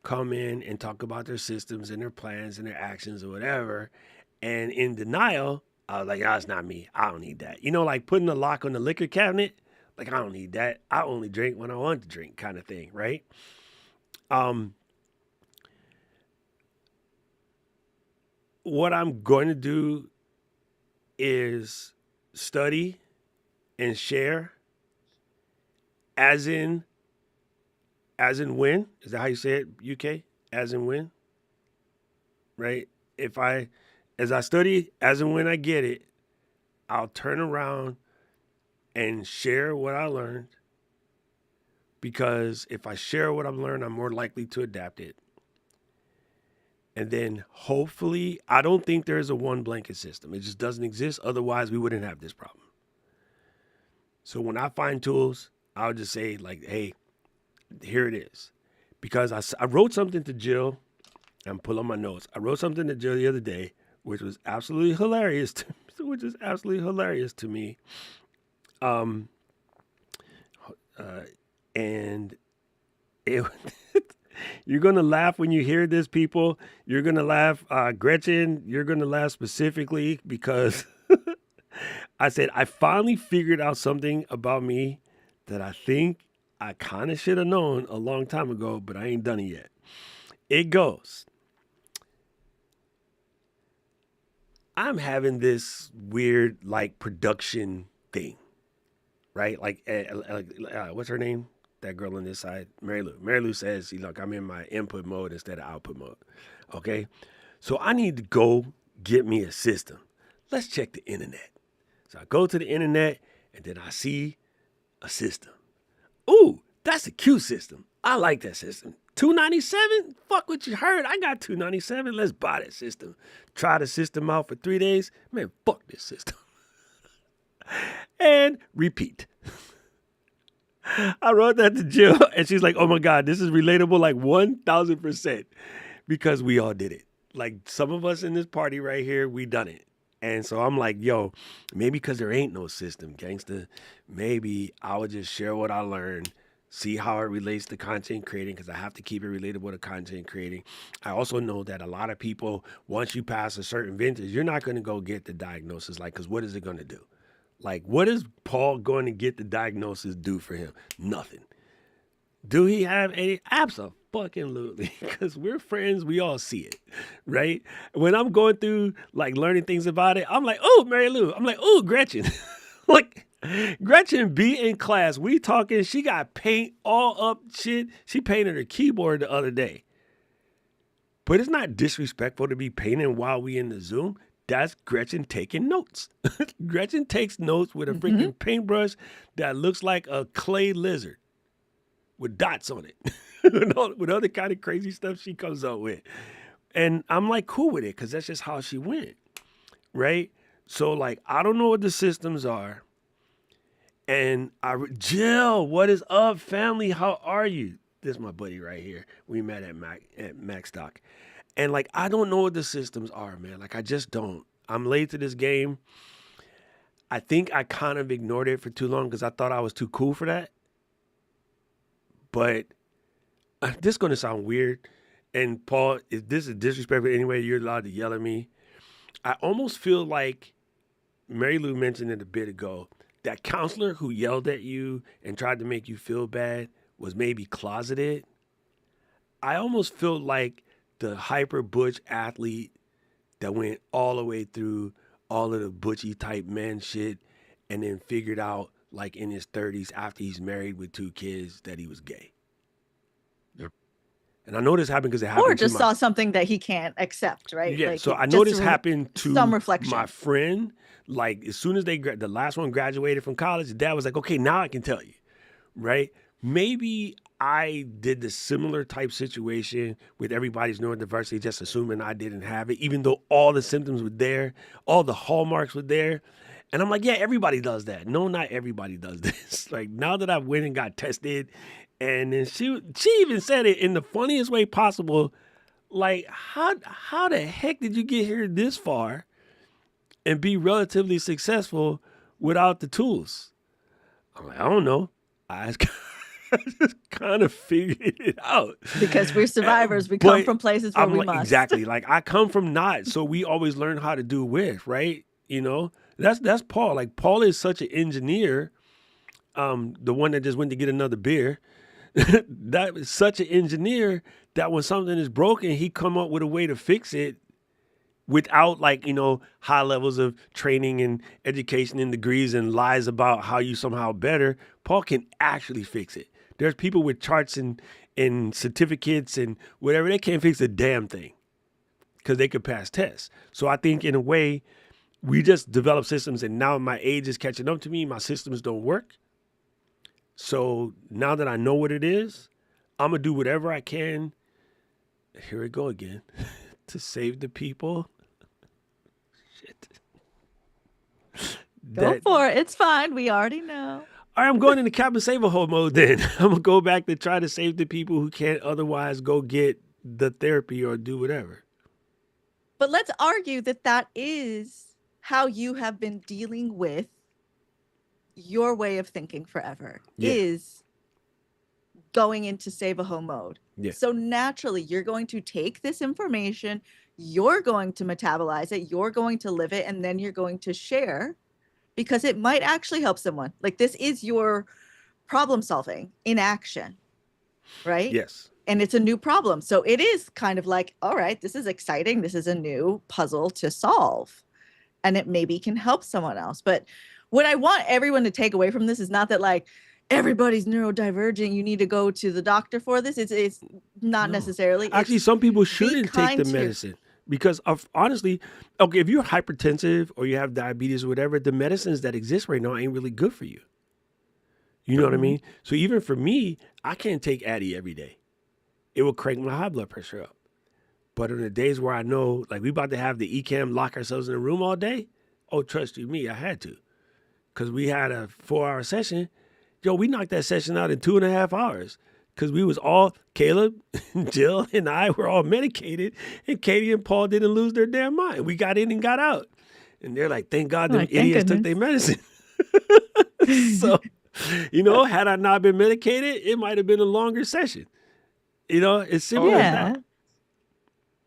come in and talk about their systems and their plans and their actions or whatever. And in denial, I was like, oh, it's not me. I don't need that. You know, like putting a lock on the liquor cabinet. Like, I don't need that. I only drink when I want to drink kind of thing, right? What I'm going to do is study and share as in when? Is that how you say it, UK? As in when? Right? As I study, as and when I get it, I'll turn around and share what I learned, because if I share what I've learned, I'm more likely to adapt it. And then hopefully, I don't think there's a one blanket system. It just doesn't exist. Otherwise, we wouldn't have this problem. So when I find tools, I'll just say like, hey, here it is. Because I wrote something to Jill. I'm pulling my notes. I wrote something to Jill the other day, which was absolutely hilarious to me. And it, you're gonna laugh when you hear this, people. You're gonna laugh, Gretchen. You're gonna laugh specifically because I said I finally figured out something about me that I think I kind of should have known a long time ago, but I ain't done it yet. It goes, I'm having this weird like production thing, right? Like, what's her name? That girl on this side, Mary Lou. Mary Lou says, look, I'm in my input mode instead of output mode. Okay. So I need to go get me a system. Let's check the internet. So I go to the internet and then I see a system. Ooh, that's a cute system. I like that system. $297? Fuck what you heard. I got $297. Let's buy that system. Try the system out for 3 days. Man, fuck this system. And repeat. I wrote that to Jill and she's like, oh my God, this is relatable like 1000%, because we all did it. Like some of us in this party right here, we done it. And so I'm like, yo, maybe because there ain't no system, gangster, maybe I would just share what I learned, see how it relates to content creating, because I have to keep it relatable to content creating. I also know that a lot of people, once you pass a certain vintage, you're not going to go get the diagnosis. Like, because what is it going to do? Like, what is Paul going to get the diagnosis do for him? Nothing. Do he have any? Absolutely. Because we're friends. We all see it, right? When I'm going through, like, learning things about it, I'm like, oh, Mary Lou. I'm like, oh, Gretchen. Like, Gretchen be in class. We talking. She got paint all up shit. She painted her keyboard the other day. But it's not disrespectful to be painting while we in the Zoom. That's Gretchen taking notes. Gretchen takes notes with a freaking paintbrush that looks like a clay lizard with dots on it. With other kind of crazy stuff she comes up with. And I'm like cool with it because that's just how she went, right? So like, I don't know what the systems are. And Jill, what is up, family? How are you? This is my buddy right here. We met at Macstock. And like, I don't know what the systems are, man. Like, I just don't. I'm late to this game. I think I kind of ignored it for too long because I thought I was too cool for that. But this is going to sound weird. And Paul, if this is disrespectful anyway, you're allowed to yell at me. I almost feel like Mary Lou mentioned it a bit ago. That counselor who yelled at you and tried to make you feel bad was maybe closeted. I almost feel like the hyper butch athlete that went all the way through all of the butchy type man shit and then figured out like in his 30s after he's married with 2 kids that he was gay. Yep. And I know this happened because it Or happened to just my saw something that he can't accept, right? yeah. Like So I know just this happened some to my reflection. friend. Like as soon as the last one graduated from college, dad was like, "Okay, now I can tell you." Right? Maybe I did the similar type situation with everybody's neurodiversity, just assuming I didn't have it, even though all the symptoms were there, all the hallmarks were there. And I'm like, yeah, everybody does that. No, not everybody does this. Like now that I went and got tested, and then she even said it in the funniest way possible. Like, how the heck did you get here this far and be relatively successful without the tools? I'm like, I don't know. I just kind of figured it out. Because we're survivors. We come But from places where I'm we like, must. exactly. Like I come from not, so we always learn how to do with, right? You know, that's Paul. Like Paul is such an engineer. The one that just went to get another beer. That is such an engineer that when something is broken, he come up with a way to fix it without like high levels of training and education and degrees and lies about how you somehow better. Paul can actually fix it. There's people with charts and certificates and whatever, they can't fix a damn thing because they could pass tests. So I think in a way we just develop systems, and now my age is catching up to me. My systems don't work. So now that I know what it is, I'm gonna do whatever I can. Here we go again. To save the people. Shit. Go for it. It's fine. We already know. All right, I'm going into Captain Save-A-Hole mode then. I'm gonna go back to try to save the people who can't otherwise go get the therapy or do whatever. But let's argue that that is how you have been dealing with your way of thinking forever. Yeah. Is going into save-a-hole mode. Yeah. So naturally, you're going to take this information, you're going to metabolize it, you're going to live it, and then you're going to share because it might actually help someone. Like this is your problem solving in action, right? Yes. And it's a new problem. So it is kind of like, all right, this is exciting. This is a new puzzle to solve. And it maybe can help someone else. But what I want everyone to take away from this is not that like everybody's neurodivergent, you need to go to the doctor for this. It's not necessarily. Actually, It's some people shouldn't take kind the to medicine because of honestly, okay, if you're hypertensive or you have diabetes or whatever, the medicines that exist right now ain't really good for you. You know what I mean? So even for me, I can't take Addy every day. It will crank my high blood pressure up. But on the days where I know, like we about to have the ECAM lock ourselves in a room all day, oh, trust you me, I had to. Because we had a 4-hour session. Yo, we knocked that session out in 2.5 hours. Because we was all, Caleb, Jill, and I were all medicated. And Katie and Paul didn't lose their damn mind. We got in and got out. And they're like, thank God them idiots took their medicine. So, had I not been medicated, it might have been a longer session. It's simple as that.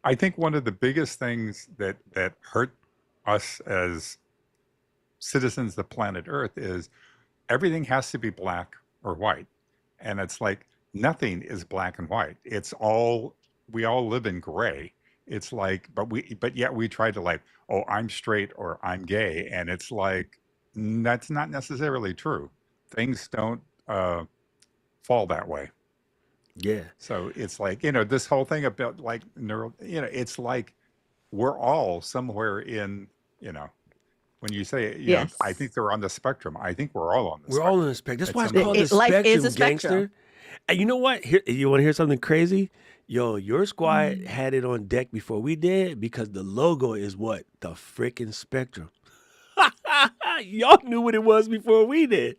I think one of the biggest things that hurt us as citizens of planet Earth is everything has to be black or white. And it's like nothing is black and white. It's all, we all live in gray. It's like, but yet we try to like, oh, I'm straight or I'm gay. And it's like, that's not necessarily true. Things don't fall that way. Yeah. So it's like, this whole thing about like it's like we're all somewhere in, when you say, Yes. I think they're on the spectrum. I think we're all on the We're spectrum. all on the spectrum. That's why it's some called point. the Life spectrum, is a spectrum. gangster. And you know what? Here, you want to hear something crazy? Yo, your squad had it on deck before we did because the logo is what? The freaking spectrum. Y'all knew what it was before we did.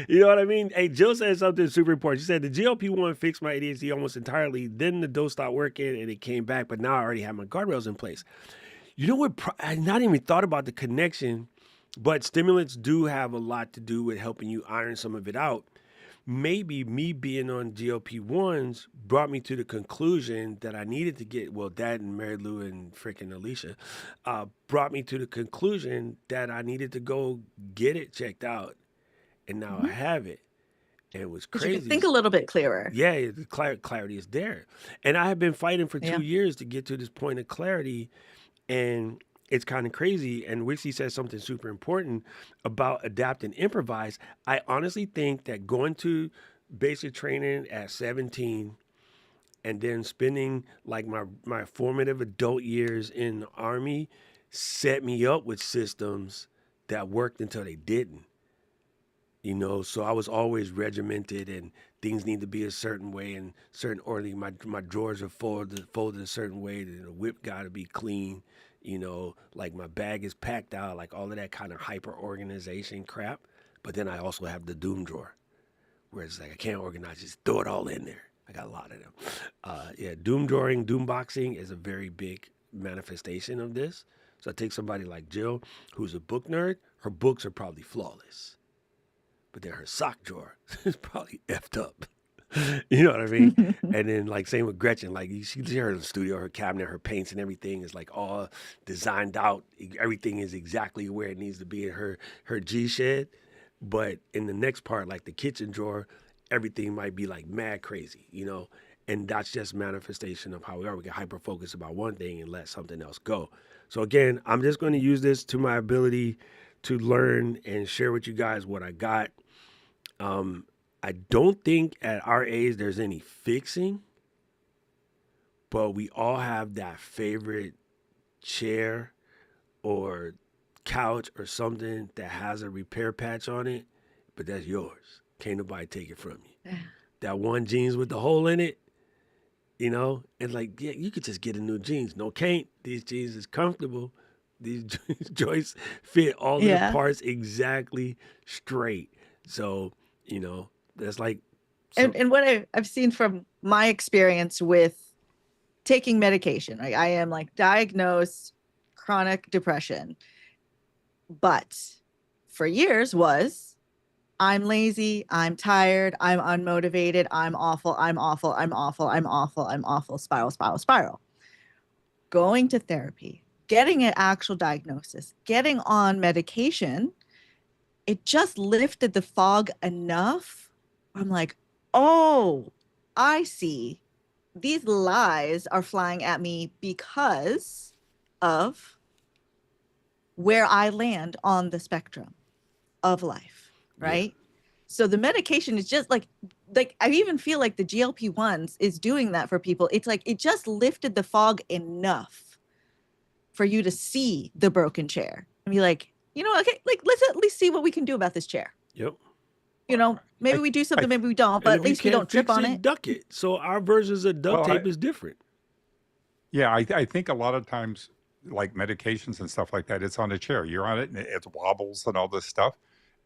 You know what I mean? Hey, Jill said something super important. She said the GLP-1 fixed my ADHD almost entirely. Then the dose stopped working and it came back, but now I already have my guardrails in place. You know what? I not even thought about the connection, but stimulants do have a lot to do with helping you iron some of it out. Maybe me being on GLP-1s brought me to the conclusion that I needed to get, well, Dad and Mary Lou and freaking Alicia brought me to the conclusion that I needed to go get it checked out. And now I have it. And it was crazy. You can think a little bit clearer. Yeah, the clarity is there. And I have been fighting for 2 years to get to this point of clarity. And it's kind of crazy. And Wixie says something super important about adapt and improvise. I honestly think that going to basic training at 17 and then spending like my formative adult years in the army set me up with systems that worked until they didn't. So I was always regimented, and things need to be a certain way and certain orderly. My drawers are folded a certain way. The whip got to be clean. Like my bag is packed out, like all of that kind of hyper organization crap. But then I also have the doom drawer, where it's like I can't organize, just throw it all in there. I got a lot of them. Yeah, doom drawing, doom boxing is a very big manifestation of this. So I take somebody like Jill, who's a book nerd. Her books are probably flawless, but then her sock drawer is probably effed up. You know what I mean? And then like same with Gretchen, like you see her in the studio, her cabinet, her paints and everything is like all designed out. Everything is exactly where it needs to be in her G shed. But in the next part, like the kitchen drawer, everything might be like mad crazy. And that's just manifestation of how we are. We get hyper focused about one thing and let something else go. So again, I'm just going to use this to my ability to learn and share with you guys what I got. I don't think at our age there's any fixing, but we all have that favorite chair or couch or something that has a repair patch on it, but that's yours. Can't nobody take it from you. That one jeans with the hole in it, and like, yeah, you could just get a new jeans. No, can't. These jeans is comfortable. These joints fit all of the Yeah. parts exactly straight. So, that's like, And what I've seen from my experience with taking medication, right? I am like diagnosed chronic depression, but for years was I'm lazy, I'm tired, I'm unmotivated, I'm awful, I'm awful, I'm awful, I'm awful, I'm awful, spiral, spiral, spiral. Going to therapy, getting an actual diagnosis, getting on medication, it just lifted the fog enough. I'm like, oh, I see. These lies are flying at me because of where I land on the spectrum of life, right? yeah. So the medication is just like I even feel like the GLP-1s is doing that for people. It's like it just lifted the fog enough for you to see the broken chair and be like, okay, like let's at least see what we can do about this chair. Yep. Maybe I, we do I, something, maybe we don't, but And at if you least we can't don't trip fix on it, it. duck it. So our versions of duct well, tape is different. yeah, I think a lot of times, like medications and stuff like that, it's on a chair. You're on it and it wobbles and all this stuff.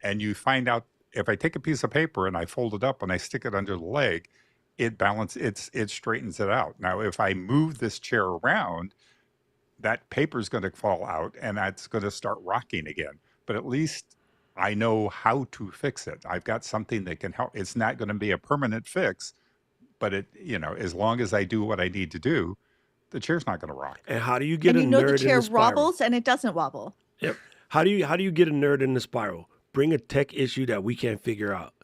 And you find out if I take a piece of paper and I fold it up and I stick it under the leg, it straightens it out. Now, if I move this chair around, that paper's going to fall out and that's going to start rocking again. But at least I know how to fix it. I've got something that can help. It's not going to be a permanent fix, but as long as I do what I need to do, the chair's not going to rock. And how do you get And a the nerd in chair the spiral? wobbles and it doesn't wobble. Yep. How do you get a nerd in the spiral? Bring a tech issue that we can't figure out.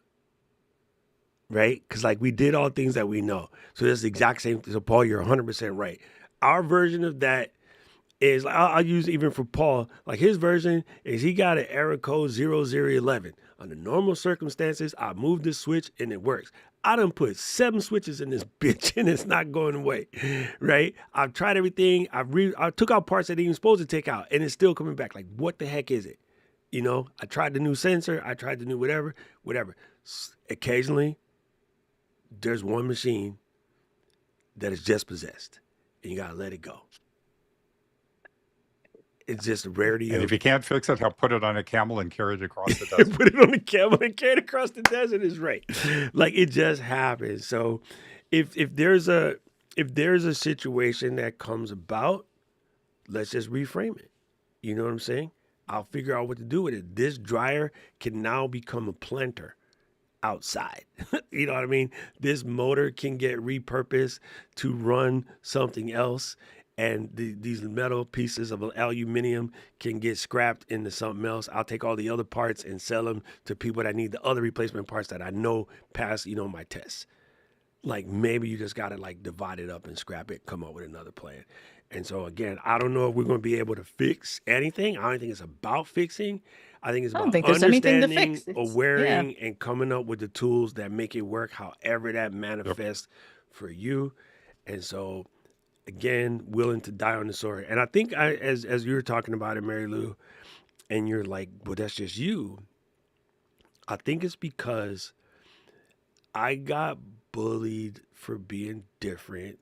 Right? Because like we did all things that we know. So that's the exact same. So Paul, you're 100% right. Our version of that is I'll use even for Paul. Like his version is he got an error code 0011. Under normal circumstances, I move this switch and it works. I done put 7 switches in this bitch and it's not going away, right? I've tried everything. I took out parts that I didn't even supposed to take out and it's still coming back. Like, what the heck is it? I tried the new sensor. I tried the new whatever. Occasionally, there's one machine that is just possessed and you got to let it go. It's just a rarity. And if you can't fix it, I'll put it on a camel and carry it across the desert. Put it on the camel and carry it across the desert is right. Like it just happens. So if there's a situation that comes about, let's just reframe it. You know what I'm saying? I'll figure out what to do with it. This dryer can now become a planter outside. You know what I mean? This motor can get repurposed to run something else. And these metal pieces of aluminum can get scrapped into something else. I'll take all the other parts and sell them to people that need the other replacement parts that I know pass, my tests. Like maybe you just got to like divide it up and scrap it, come up with another plan. And so again, I don't know if we're going to be able to fix anything. I don't think it's about fixing. I think it's I don't about think there's anything to understanding, fix. awareing, and coming up with the tools that make it work however that manifests for you. And so again, willing to die on the sword. And I think as you were talking about it, Mary Lou, and you're like, well, that's just you. I think it's because I got bullied for being different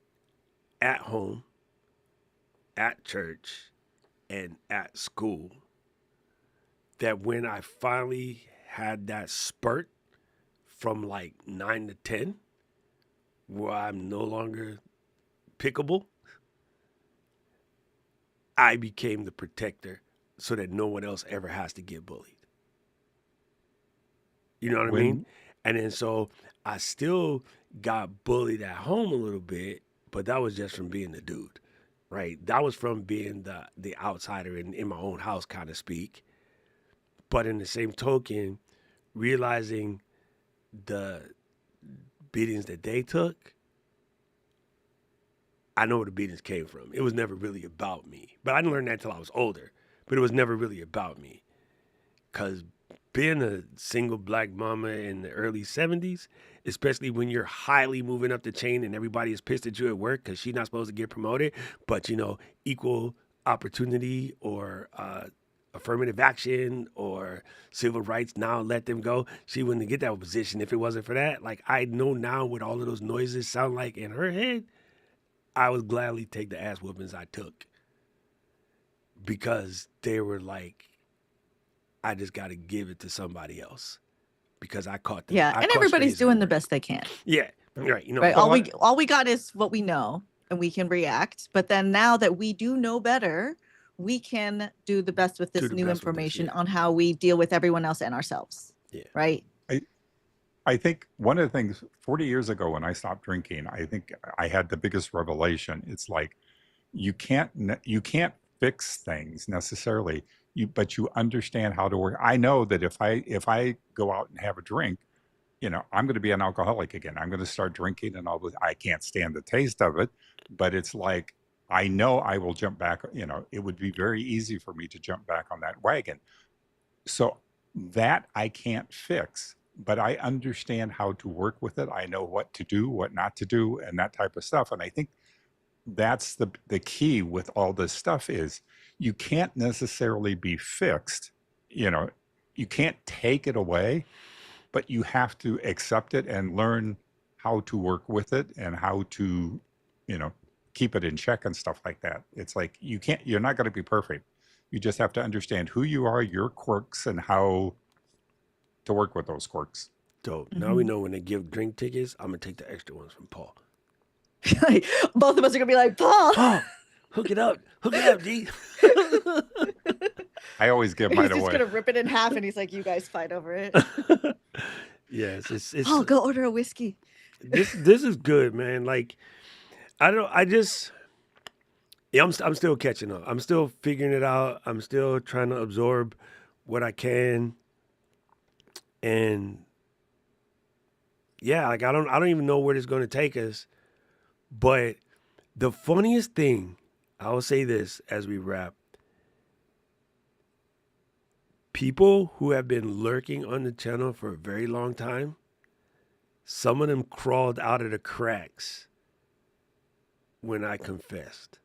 at home, at church, and at school. That when I finally had that spurt from like 9 to 10, where I'm no longer pickable, I became the protector so that no one else ever has to get bullied. You know what I mean? When And then so I still got bullied at home a little bit, but that was just from being the dude, right? That was from being the outsider in my own house, kind of speak. But in the same token, realizing the beatings that they took, I know where the beatings came from. It was never really about me. But I didn't learn that until I was older. But it was never really about me. Because being a single black mama in the early 70s, especially when you're highly moving up the chain and everybody is pissed at you at work because she's not supposed to get promoted, but equal opportunity or affirmative action or civil rights, now let them go. She wouldn't get that position if it wasn't for that. Like, I know now what all of those noises sound like in her head. I would gladly take the ass whoopings I took because they were like, I just got to give it to somebody else because I caught them. Yeah, I and caught everybody's strays doing the everywhere. best they can. Yeah, right. Right. Well, All we got is what we know, and we can react. But then now that we do know better, we can do the best with Do this the new best with this, information yeah. on how we deal with everyone else and ourselves. Yeah. Right. I, I think one of the things 40 years ago when I stopped drinking, I think I had the biggest revelation. It's like you can't fix things necessarily, but you understand how to work. I know that if I go out and have a drink, I'm going to be an alcoholic again. I'm going to start drinking and all this. I can't stand the taste of it, but it's like I know I will jump back. It would be very easy for me to jump back on that wagon. So that I can't fix, but I understand how to work with it. I know what to do, what not to do, and that type of stuff. And I think that's the key with all this stuff is you can't necessarily be fixed. You know, you can't take it away, but you have to accept it and learn how to work with it and how to, you know, keep it in check and stuff like that. It's like you're not going to be perfect. You just have to understand who you are, your quirks, and how to work with those quirks. Dope. Now we know when they give drink tickets, I'm going to take the extra ones from Paul. Like, both of us are gonna be like, Paul, Paul, hook it up. Hook it up, G. I always give he's mine just away. gonna rip it in half, and he's like, you guys fight over it. Yes, it's Paul, go order a whiskey. this is good, man. Like, I'm still catching up. I'm still figuring it out. I'm still trying to absorb what I can. And yeah, like I don't even know where this is going to take us. But the funniest thing, I will say this as we wrap. People who have been lurking on the channel for a very long time, some of them crawled out of the cracks when I confessed.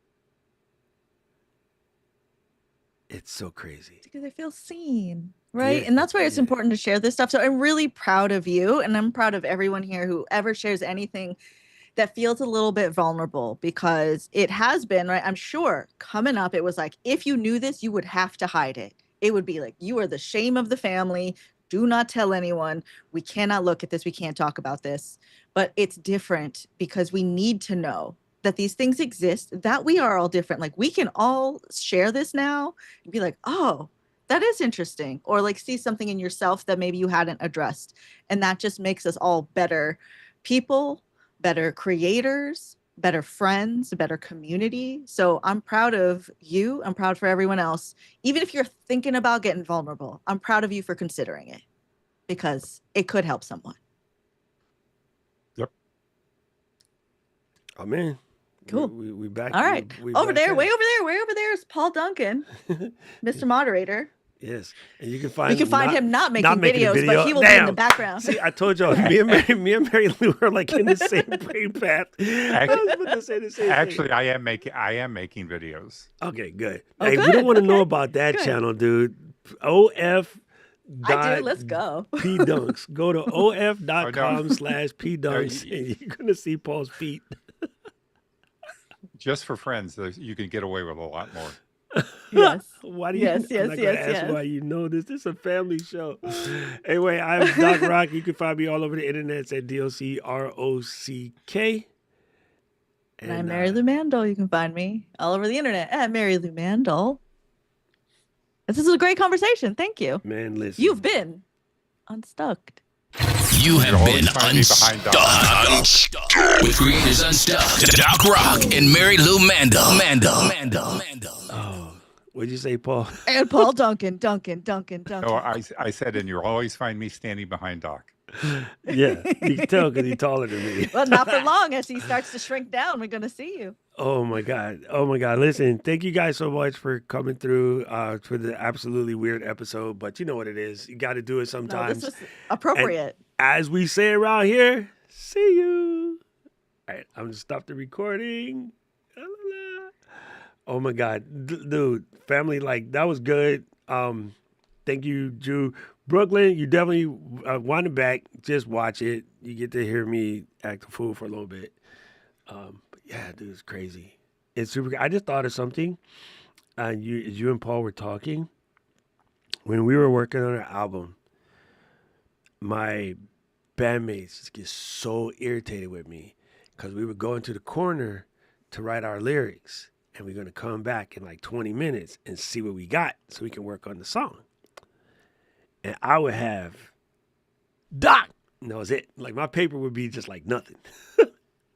It's so crazy. Because I feel seen, right? Yeah, And that's why it's yeah. important to share this stuff. So I'm really proud of you, and I'm proud of everyone here who ever shares anything that feels a little bit vulnerable, because it has been, right? I'm sure coming up, it was like, if you knew this, you would have to hide it. It would be like, you are the shame of the family. Do not tell anyone. We cannot look at this. We can't talk about this. But it's different because we need to know that these things exist, that we are all different. Like, we can all share this now and be like, oh, that is interesting. Or like see something in yourself that maybe you hadn't addressed. And that just makes us all better people, better creators, better friends, a better community. So I'm proud of you. I'm proud for everyone else. Even if you're thinking about getting vulnerable, I'm proud of you for considering it, because it could help someone. Yep. Oh man. Cool. We back. All right. We Over back there, in. way over there is Paul Duncan, Mr. Moderator. Yes, and you can find him not making making a videos, video. but he will be in the background. See, I told y'all, me and Mary Lou are like in the same brain path. I was about to say the same Actually, thing. I am making videos. Okay, good. Oh, Hey, we good. don't want to know Okay. about that Good. channel, dude. OF. I do. Let's go. P Dunks. Go to Oh, no. of.com/P No, Dunks and you're gonna see Paul's feet. just for friends, you can get away with a lot more. Yes. Why do you? Yes, I'm yes, not gonna yes, ask yes. why you know this. This is a family show. Anyway, I'm Doc Rock. You can find me all over the internet at DOCROCK. And I'm Mary Lou Mandel. You can find me all over the internet at Mary Lou Mandel. This is a great conversation. Thank you. Man, listen. You've been unstuck. You have been Find me behind unstuck with creators Unstuck, Doc Rock, and Mary Lou Mandel. Oh, what'd you say, Paul? And Paul Duncan. No, I said, and you'll always find me standing behind Doc. Yeah, you can tell because he's taller than me. Well, not for long. As he starts to shrink down, we're going to see you. Oh my God. Listen, thank you guys so much for coming through for the absolutely weird episode. But you know what it is. You got to do it No, sometimes. this was appropriate. And as we say around here, see you. All right, I'm going to stop the recording. La, la, la. Oh my God. Dude, family, like that was good. Thank you, Drew. Brooklyn, you definitely wind it back. Just watch it. You get to hear me act a fool for a little bit. But yeah, dude, it's crazy. It's super. I just thought of something. You and Paul were talking when we were working on our album. My bandmates just get so irritated with me because we were going to the corner to write our lyrics, and we're gonna come back in like 20 minutes and see what we got so we can work on the song. And I would have Doc. And that was it. Like my paper would be just like nothing.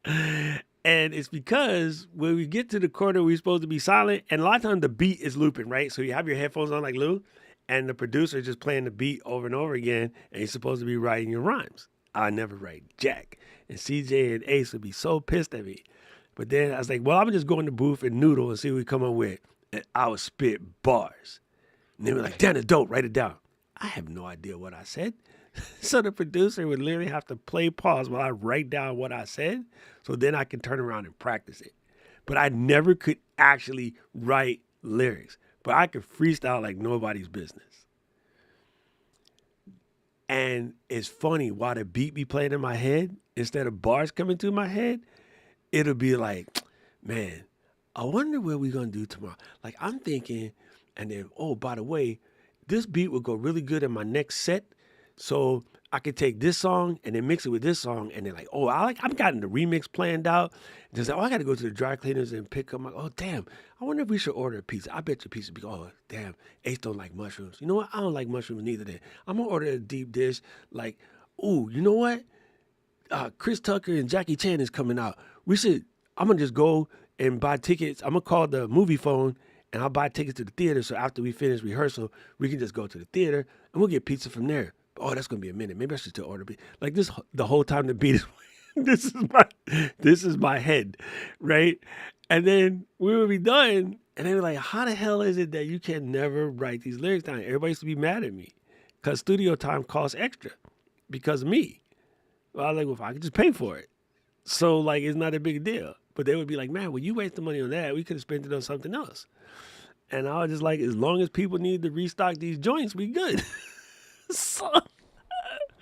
And it's because when we get to the corner, we're supposed to be silent. And a lot of times the beat is looping, right? So you have your headphones on like Lou, and the producer just playing the beat over and over again. And you're supposed to be writing your rhymes. I never write jack. And CJ and Ace would be so pissed at me. But then I was like, well, I'm just go in the booth and noodle and see what we come up with. And I would spit bars. And they were like, damn, it's dope. Write it down. I have no idea what I said. So the producer would literally have to play pause while I write down what I said. So then I can turn around and practice it. But I never could actually write lyrics. But I could freestyle like nobody's business. And it's funny, while the beat be playing in my head, instead of bars coming through my head, it'll be like, man, I wonder what we're going to do tomorrow. Like I'm thinking, and then, oh, by the way, this beat would go really good in my next set. So I could take this song and then mix it with this song. And then like, oh, I've gotten the remix planned out. And just like, oh, I got to go to the dry cleaners and pick up my, oh, damn, I wonder if we should order a pizza. I bet your pizza be, oh, damn, Ace don't like mushrooms. You know what? I don't like mushrooms neither then. I'm going to order a deep dish. Like, ooh, you know what? Chris Tucker and Jackie Chan is coming out. I'm going to just go and buy tickets. I'm going to call the movie phone and I'll buy tickets to the theater. So after we finish rehearsal, we can just go to the theater and we'll get pizza from there. Oh, that's going to be a minute. Maybe I should still order pizza. Like this, the whole time the beat is, this is my head, right? And then we would be done and they were like, how the hell is it that you can never write these lyrics down? Everybody used to be mad at me because studio time costs extra because of me. Well, I was like, well, if I could just pay for it. So like, it's not a big deal. But they would be like, man, well, you wasted money on that. We could have spent it on something else. And I was just like, as long as people need to restock these joints, we good. So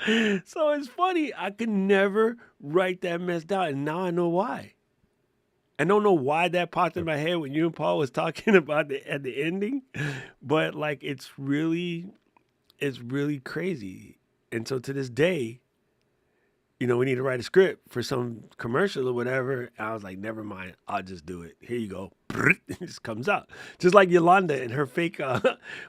it's funny. I could never write that mess down. And now I know why. I don't know why that popped in my head when you and Paul was talking about at the ending. But like, it's really crazy. And so to this day, you know, we need to write a script for some commercial or whatever. I was like, never mind. I'll just do it. Here you go. It just comes out. Just like Yolanda and her fake,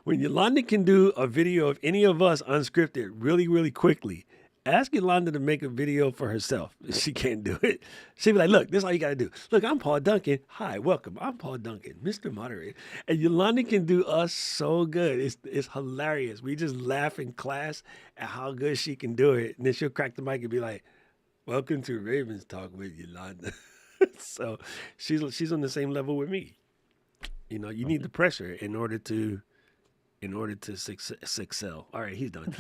when Yolanda can do a video of any of us unscripted really, really quickly, ask Yolanda to make a video for herself. She can't do it. She'll be like, look, this is all you got to do. Look, I'm Paul Duncan. Hi, welcome. I'm Paul Duncan, Mr. Moderator. And Yolanda can do us so good. It's hilarious. We just laugh in class at how good she can do it. And then she'll crack the mic and be like, welcome to Ravens Talk with Yolanda. So she's on the same level with me. You know, you need the pressure in order to in order to excel. All right, he's done.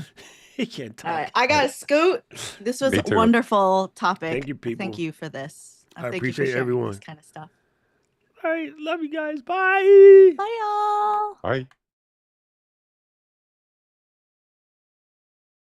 He can't talk. All right, I got to scoot. This was Me a too. wonderful topic. Thank you, people. Thank you for this. I Thank you appreciate for sharing everyone. this kind of stuff. All right, love you guys. Bye. Bye, y'all. Bye.